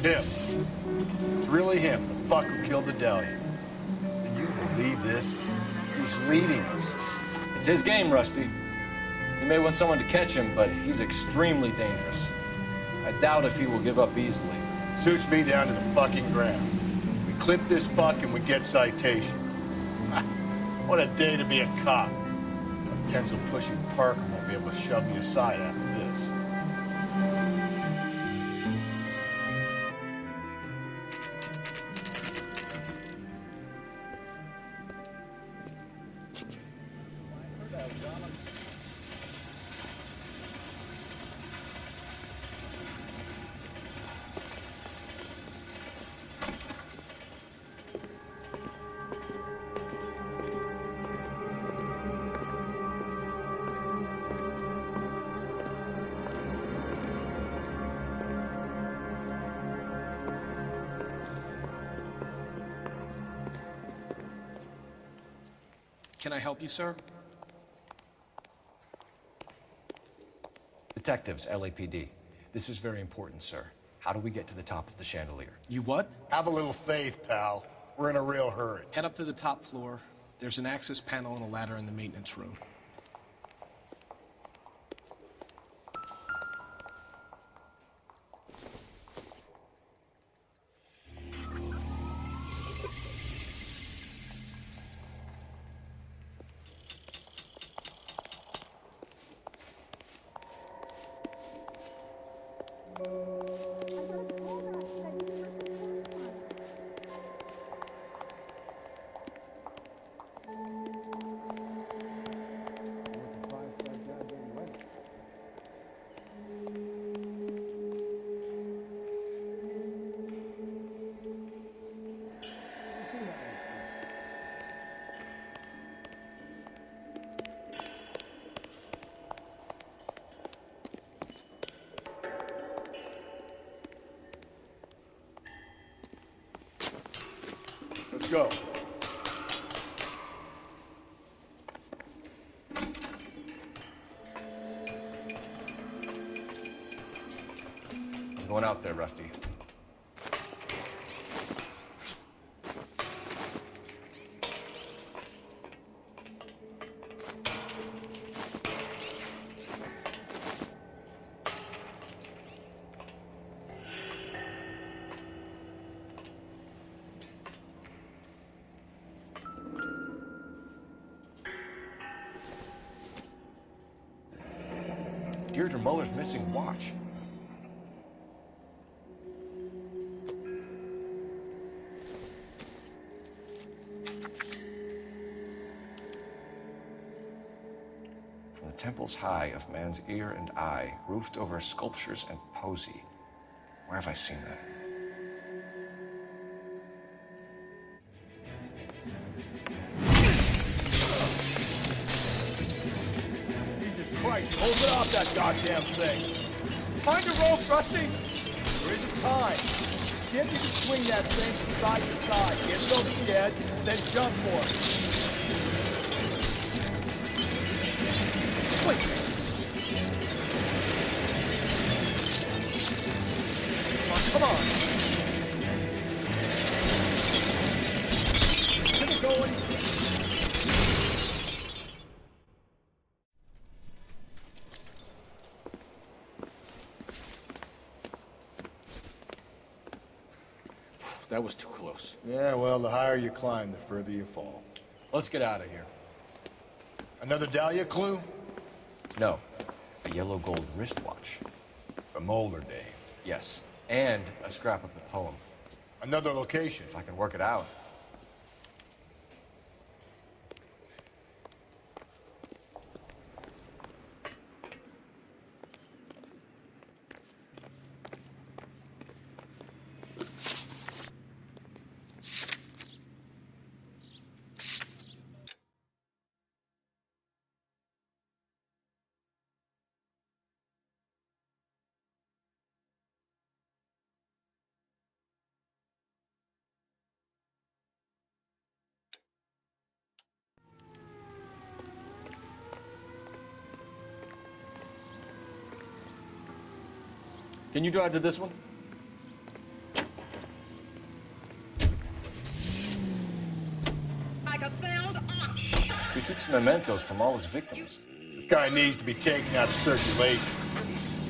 Him. It's really him, the fuck who killed the Dahlia. Can you believe this? He's leading us. It's his game, Rusty. He may want someone to catch him, but he's extremely dangerous. I doubt if he will give up easily. Suits me down to the fucking ground. We clip this fuck and we get citation. What a day to be a cop. A pencil-pushing Parker won't be able to shove me aside after this. Can I help you, sir? The Detectives, LAPD. This is very important, sir. How do we get to the top of the chandelier? You what? Have a little faith, pal. We're in a real hurry. Head up to the top floor. There's an access panel and a ladder in the maintenance room. Let's go. I'm going out there, Rusty. Deirdre Muller's missing watch. From the temples high of man's ear and eye, roofed over sculptures and poesy. Where have I seen that? Christ, hold it off that goddamn thing. Find a rope, Rusty. There isn't time. See if you can swing that thing from side to side. Get it over the edge, then jump for it. Wait. Come on. Get it going. That was too close. Yeah, well, the higher you climb, the further you fall. Let's get out of here. Another Dahlia clue? No. A yellow gold wristwatch. From Molder Day. Yes. And a scrap of the poem. Another location. If I can work it out. Can you drive to this one? He keeps mementos from all his victims. This guy needs to be taken out of circulation.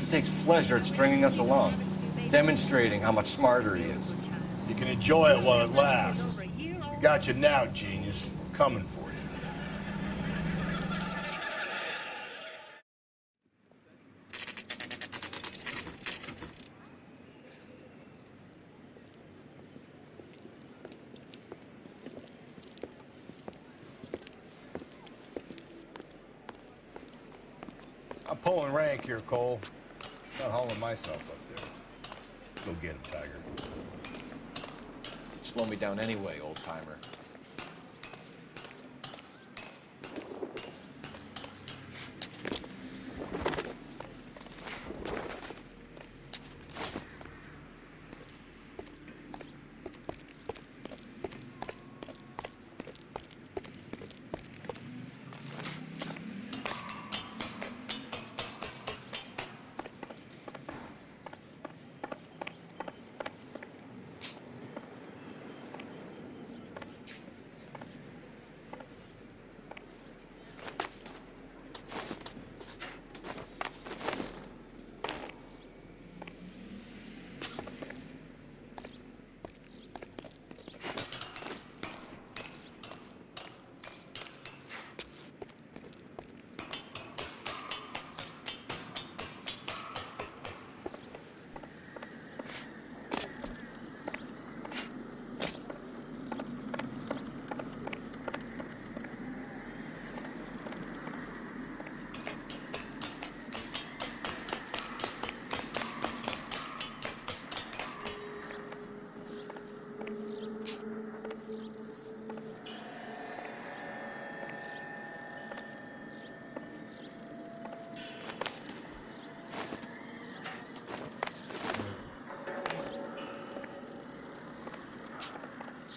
He takes pleasure at stringing us along, demonstrating how much smarter he is. You can enjoy it while it lasts. I got you now, genius. Coming for you. I'm pulling rank here, Cole. Not hauling myself up there. Go get him, Tiger. You'd slow me down anyway, old-timer.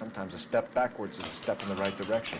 Sometimes a step backwards is a step in the right direction.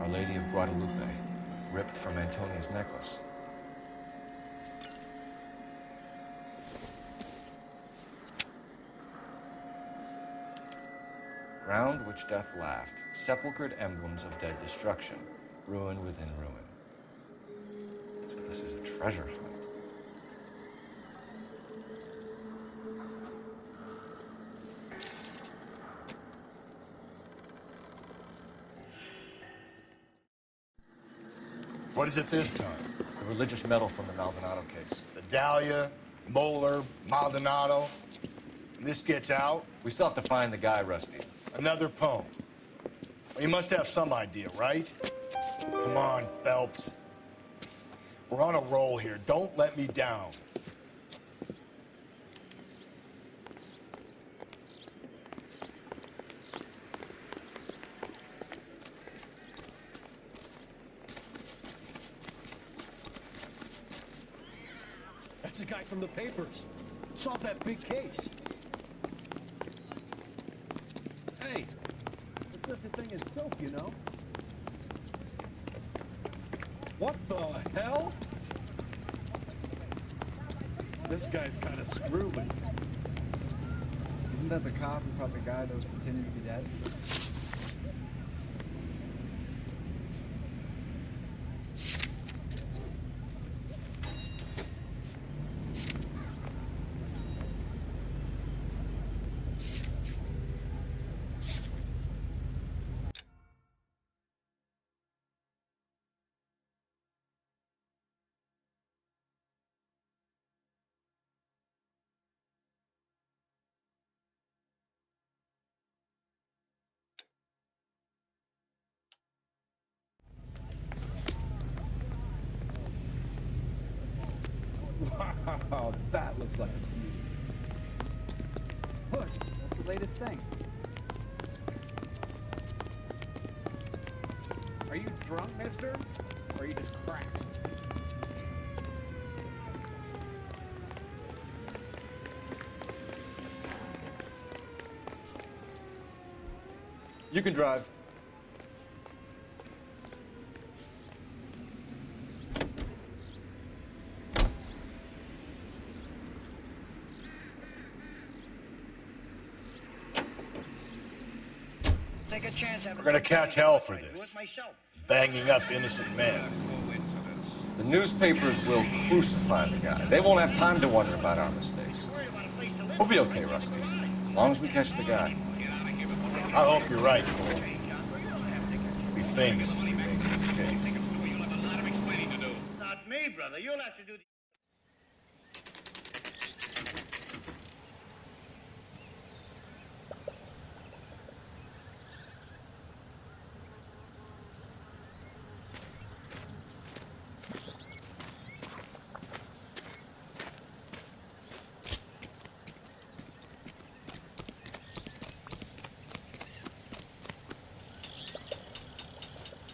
Our Lady of Guadalupe, ripped from Antonia's necklace. Round which death laughed, sepulchred emblems of dead destruction, ruin within ruin. So this is a treasure hunt. What is it this time? The religious medal from the Maldonado case. The Dahlia, Moeller, Maldonado. This gets out? We still have to find the guy, Rusty. Another poem. Well, you must have some idea, right? Come on, Phelps. We're on a roll here. Don't let me down. That's a guy from the papers. Solved that big case. Hey, there's such a thing as soap, you know? What the hell? This guy's kind of screwy. Isn't that the cop who caught the guy that was pretending to be dead? Wow, that looks like a beauty. Look, that's the latest thing. Are you drunk, mister? Or are you just cracked? You can drive. Take a chance. We're gonna catch hell for this. Banging up innocent men. The newspapers will crucify the guy. They won't have time to wonder about our mistakes. We'll be okay, Rusty, as long as we catch the guy. I hope you're right, Cole. Be famous if you make this case. Not me, brother. You'll have to do the...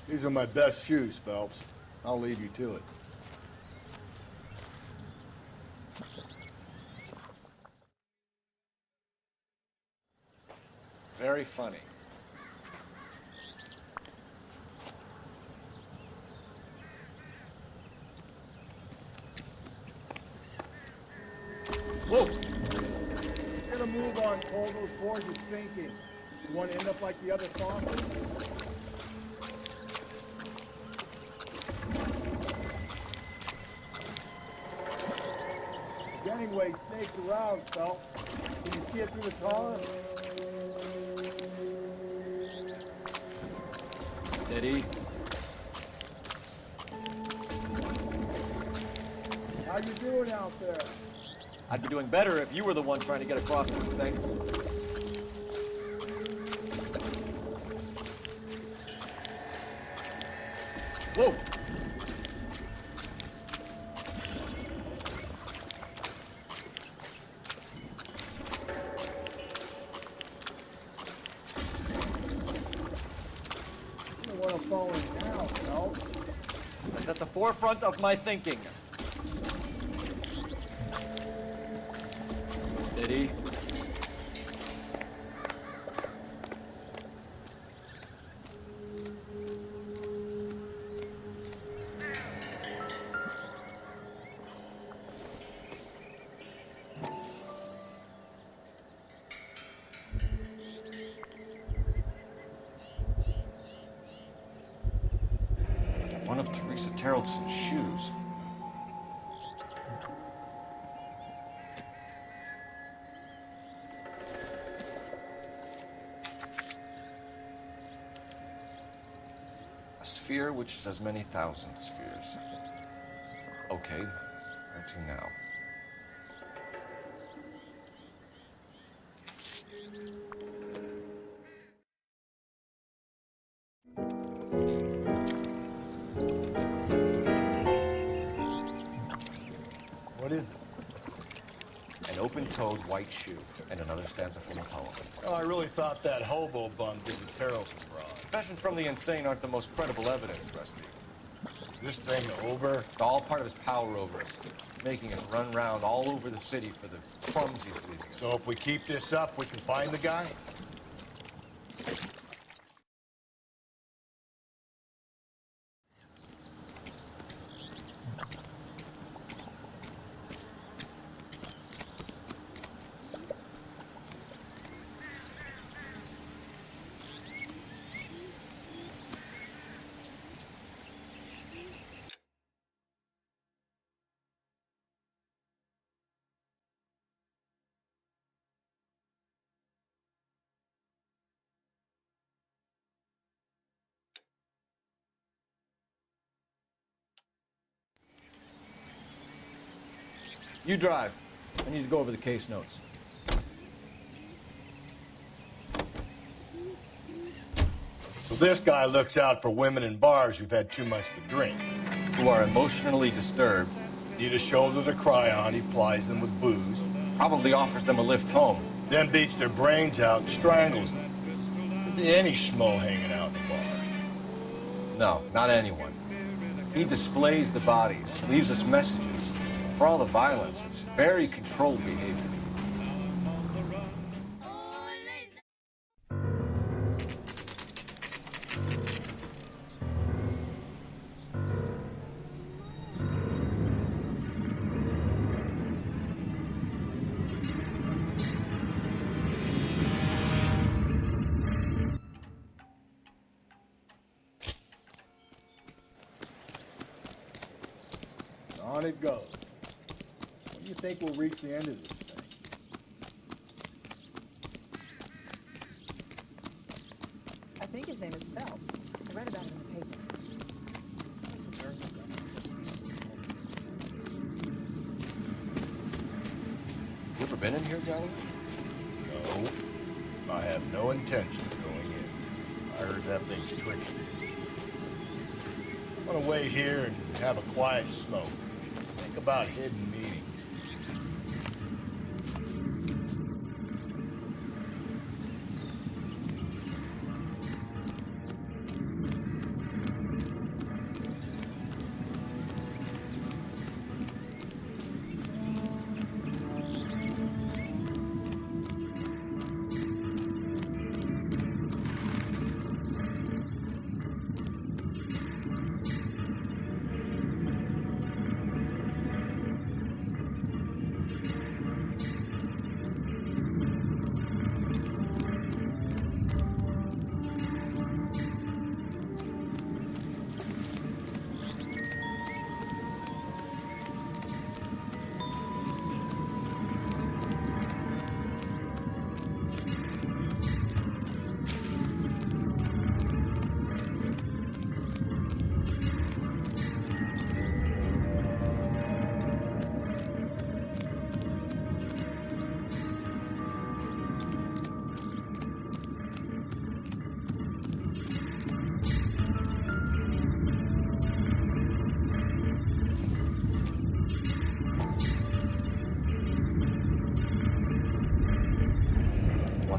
These are my best shoes, Phelps. I'll leave you to it. Very funny. Whoa! Get a move on, Cole. Those boards are sinking. You want to end up like the other saucers? Gangway snakes around, Phelps. Can you see it through the collar? Steady. How you doing out there? I'd be doing better if you were the one trying to get across this thing. Whoa! You know what I'm following now, no? That's at the forefront of my thinking. Steady. One of Teresa Terreldson's shoes. A sphere which is as many thousand spheres. Okay, where to now? What is it? An open-toed white shoe and another stanza from a poem. Oh, I really thought that hobo bum did the Terrelson broad. Confessions from the insane aren't the most credible evidence, Rusty. Is this thing over? It's all part of his power over us, making us run round all over the city for the crumbs he's leaving us. So if we keep this up, we can find the guy? You drive. I need to go over the case notes. So this guy looks out for women in bars who've had too much to drink. Who are emotionally disturbed. Need a shoulder to cry on, he plies them with booze. Probably offers them a lift home. Then beats their brains out and strangles them. Could be any schmo hanging out in the bar. No, not anyone. He displays the bodies, leaves us messages. For all the violence, it's very controlled behavior. On it goes. When do you think we'll reach the end of this thing? I think his name is Phelps. I read about him in the paper. You ever been in here, Johnny? No. I have no intention of going in. I heard that thing's tricky. I'm gonna wait here and have a quiet smoke. Think about hidden meetings.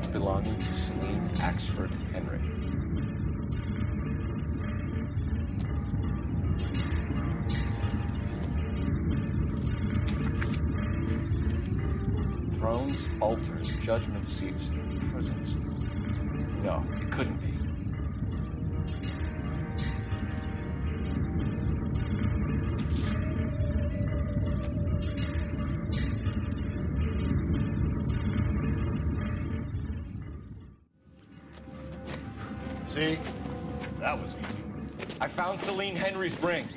account belonging to Celine Axford Henry. Thrones, altars, judgment seats, prisons. No, it couldn't be. See? That was easy. I found Celine Henry's ring.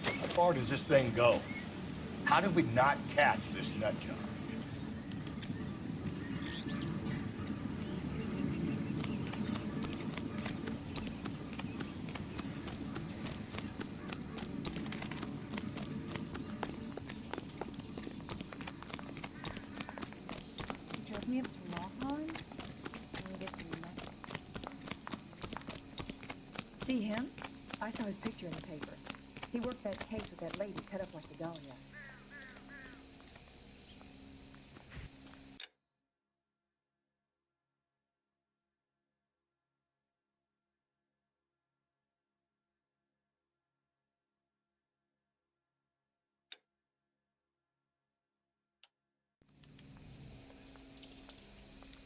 How far does this thing go? How did we not catch this nut job? You drove me up to Longhorn? See him? I saw his picture in the paper. He worked that case with that lady cut up like the Dahlia.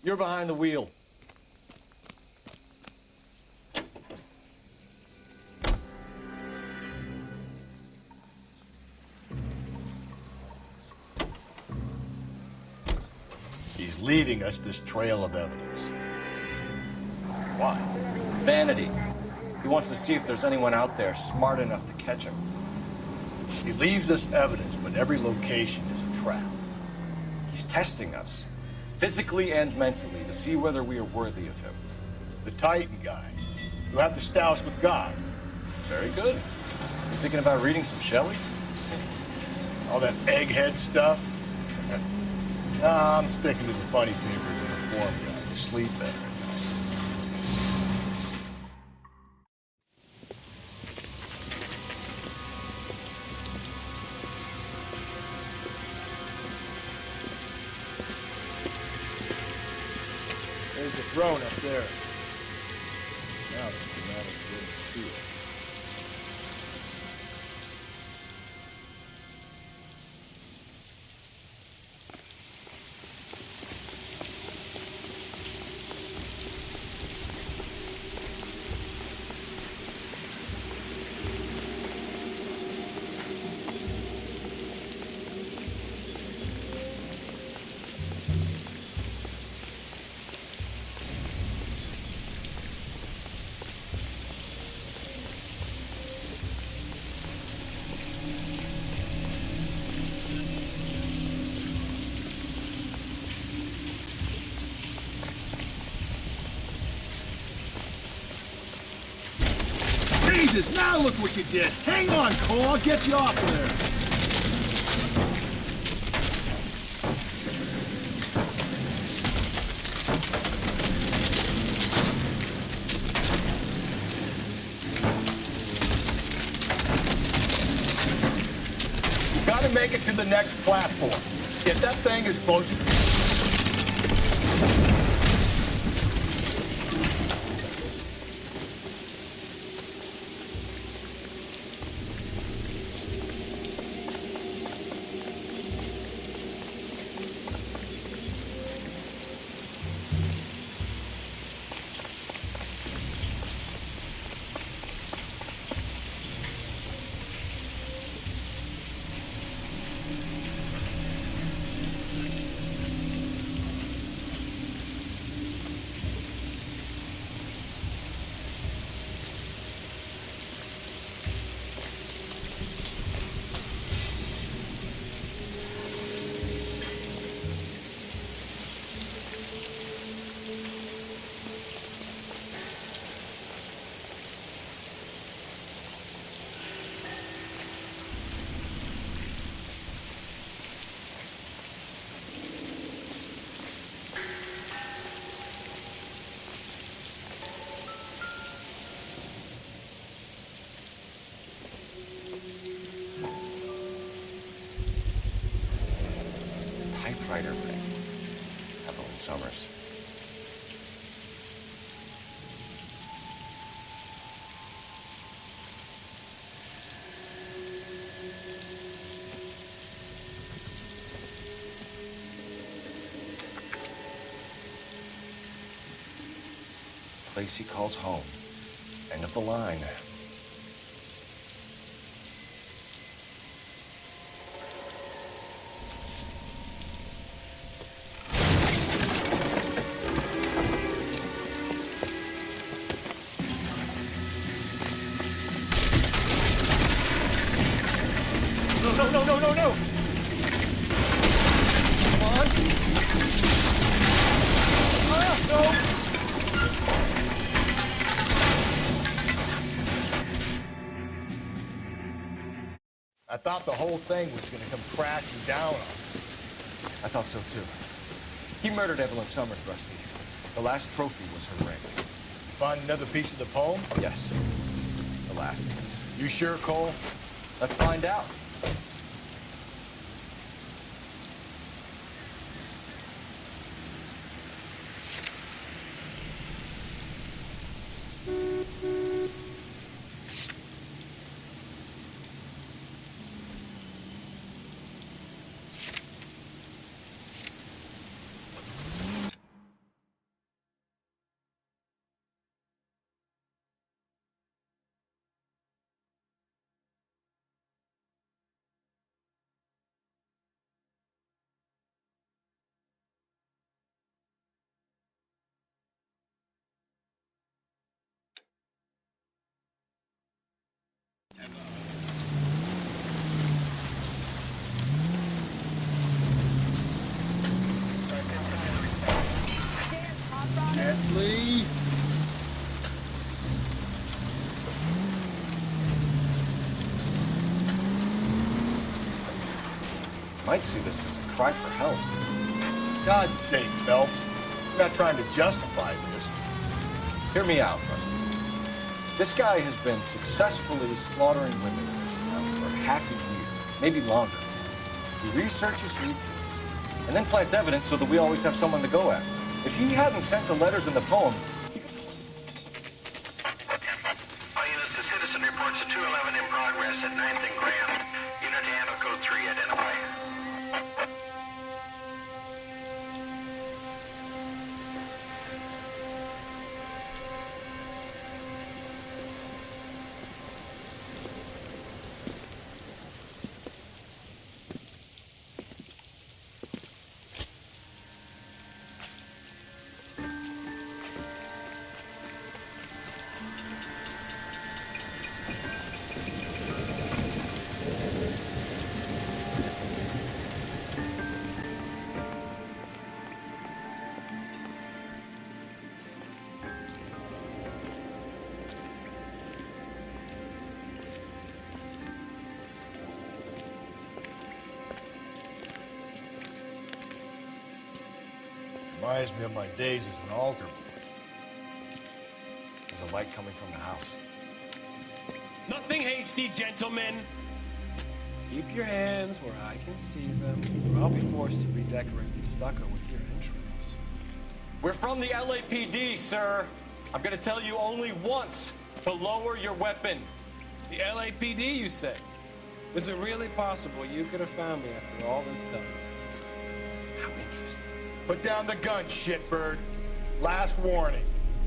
You're behind the wheel. He's leaving us this trail of evidence. Why? Vanity. He wants to see if there's anyone out there smart enough to catch him. He leaves us evidence, but every location is a trap. He's testing us, physically and mentally, to see whether we are worthy of him. The Titan guy, who had the stoush with God. Very good. You thinking about reading some Shelley? All that egghead stuff? Nah, I'm sticking to the funny papers and the form guys. Sleep better at night. There's a throne up there. Now the matter is getting to it. Jesus, now look what you did. Hang on, Cole, I'll get you off of there. You gotta make it to the next platform. Get that thing as close as... Typewriter ring. Evelyn Summers. place he calls home. End of the line. No! Come on! No! I thought the whole thing was gonna come crashing down on us. I thought so too. He murdered Evelyn Summers, Rusty. The last trophy was her ring. Find another piece of the poem? Yes. The last piece. You sure, Cole? Let's find out. Gently. Might see this as a cry for help. God's sake, Phelps. I'm not trying to justify this. Hear me out, Rusty. This guy has been successfully slaughtering women in this town for half a year, maybe longer. He researches who he kills, and then plants evidence so that we always have someone to go after. If he hadn't sent the letters in the poem, All units, the citizen reports a 211 in progress at 9th and Graham. Unit to handle code 3, identify. Reminds me of my days as an altar. there's a light coming from the house. Nothing hasty, gentlemen. Keep your hands where I can see them, or I'll be forced to redecorate the stucco with your entrails. We're from the LAPD, sir. I'm gonna tell you only once to lower your weapon. The LAPD, you say? Is it really possible you could have found me after all this time? How interesting. Put down the gun, shitbird. Last warning.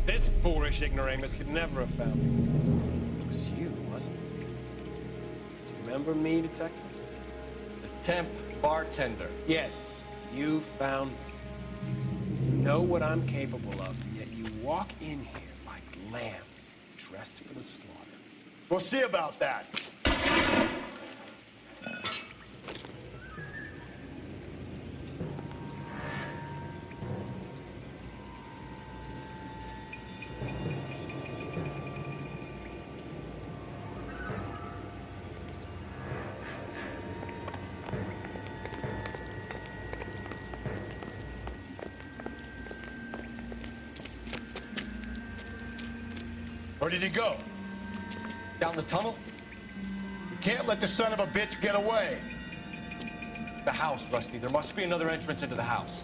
This boorish ignoramus could never have found me. It was you, wasn't it? Do you remember me, detective? The temp bartender. Yes, you found me. You know what I'm capable of, and yet you walk in here like lambs dressed for the slaughter. We'll see about that. Where did he go? Down the tunnel? You can't let the son of a bitch get away. The house, Rusty. There must be another entrance into the house.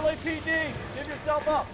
LAPD, give yourself up.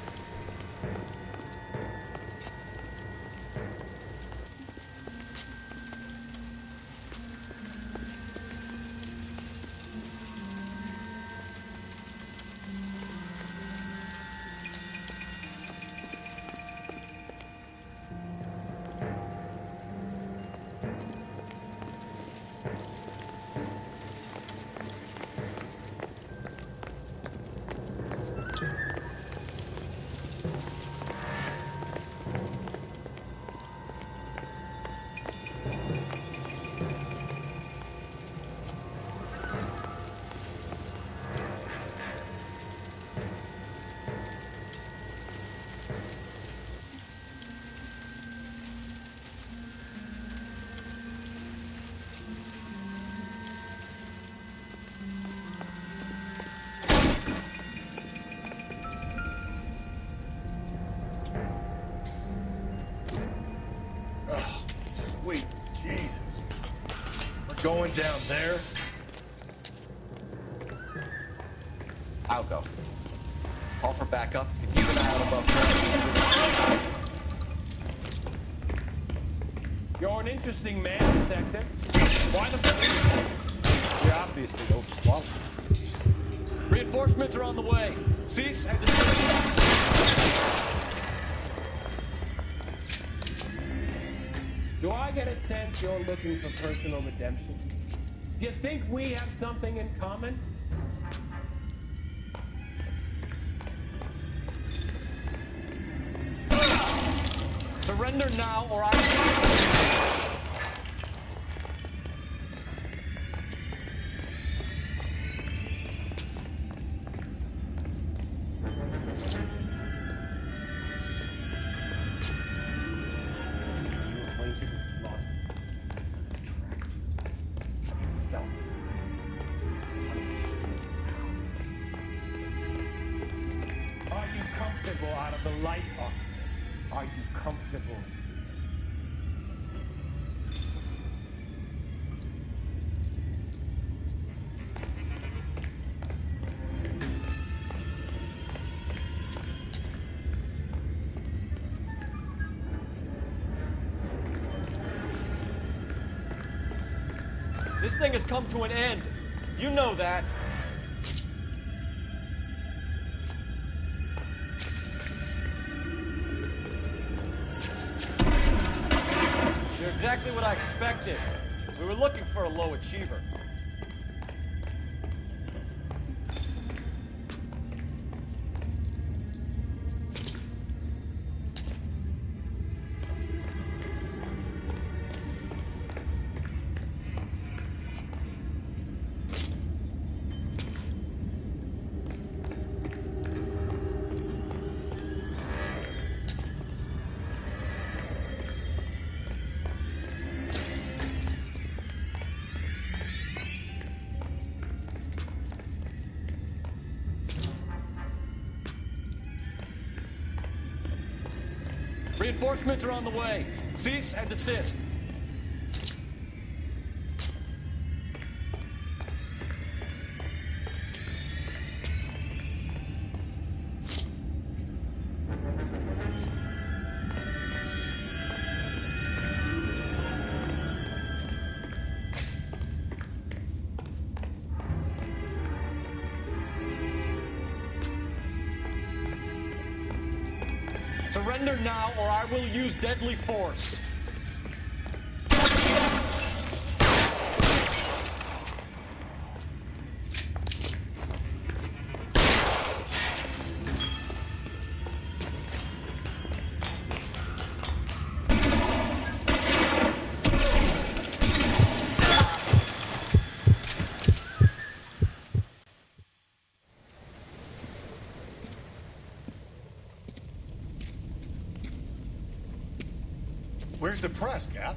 Sweet Jesus. We're going down there? I'll go. Call for backup and keep an eye out above ground. You're an interesting man, Detective. Why the fuck? You obviously don't swallow. Reinforcements are on the way. Cease and desist. Do I get a sense you're looking for personal redemption? Do you think we have something in common? Surrender now or I... Are you comfortable out of the light, officer? Are you comfortable? This thing has come to an end. You know that. You're exactly what I expected. We were looking for a low achiever. Reinforcements are on the way. Cease and desist. Surrender now or I will use deadly force. Where's the press, Cap?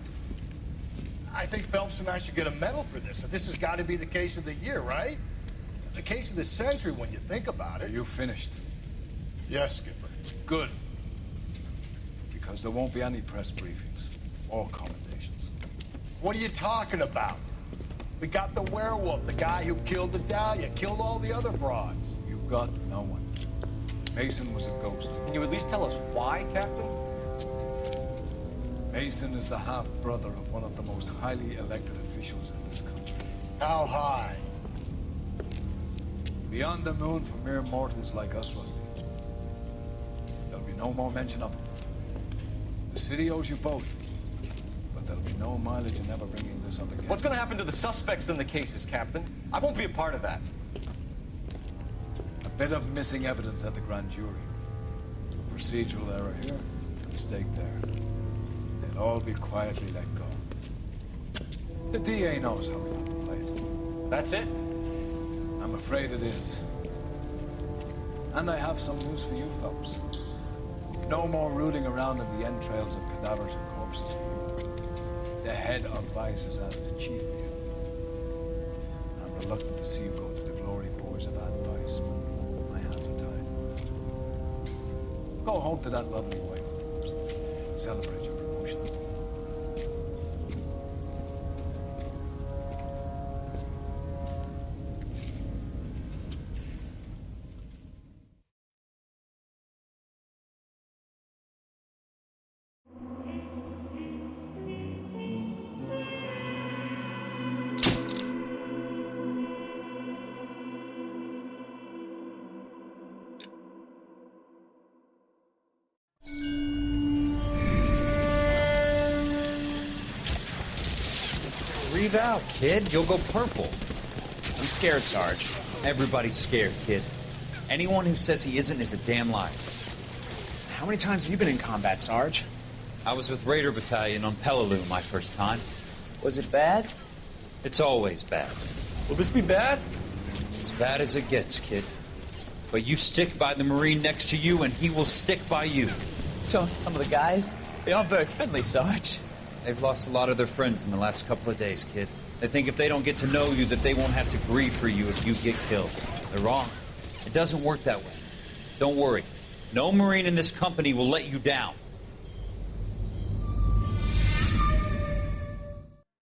I think Phelps and I should get a medal for this. This has got to be the case of the year, right? The case of the century when you think about it. Are you finished? Yes, Skipper. Good. Because there won't be any press briefings or commendations. What are you talking about? We got the werewolf, the guy who killed the Dahlia, killed all the other broads. You've got no one. Mason was a ghost. Can you at least tell us why, Captain? Mason is the half-brother of one of the most highly elected officials in this country. How high? Beyond the moon for mere mortals like us, Rusty. There'll be no more mention of him. The city owes you both, but there'll be no mileage in ever bringing this up again. What's going to happen to the suspects in the cases, Captain? I won't be a part of that. A bit of missing evidence at the grand jury. A procedural error here, a mistake there. They'll all be quietly let go. The DA knows how we want to play it. That's it? I'm afraid it is. And I have some news for you, Phelps. No more rooting around in the entrails of cadavers and corpses for you. The head of Vice has asked the chief for you. I'm reluctant to see you go to the glory boys of advice, but my hands are tied. Go home to that lovely wife of yours. Celebrate your promotion. Breathe out, kid. You'll go purple. I'm scared, Sarge. Everybody's scared, kid. Anyone who says he isn't is a damn liar. How many times have you been in combat, Sarge? I was with Raider Battalion on Peleliu my first time. Was it bad? It's always bad. Will this be bad? As bad as it gets, kid. But you stick by the Marine next to you, and he will stick by you. So, some of the guys, they aren't very friendly, Sarge. They've lost a lot of their friends in the last couple of days, kid. They think if they don't get to know you, that they won't have to grieve for you if you get killed. They're wrong. It doesn't work that way. Don't worry. No Marine in this company will let you down.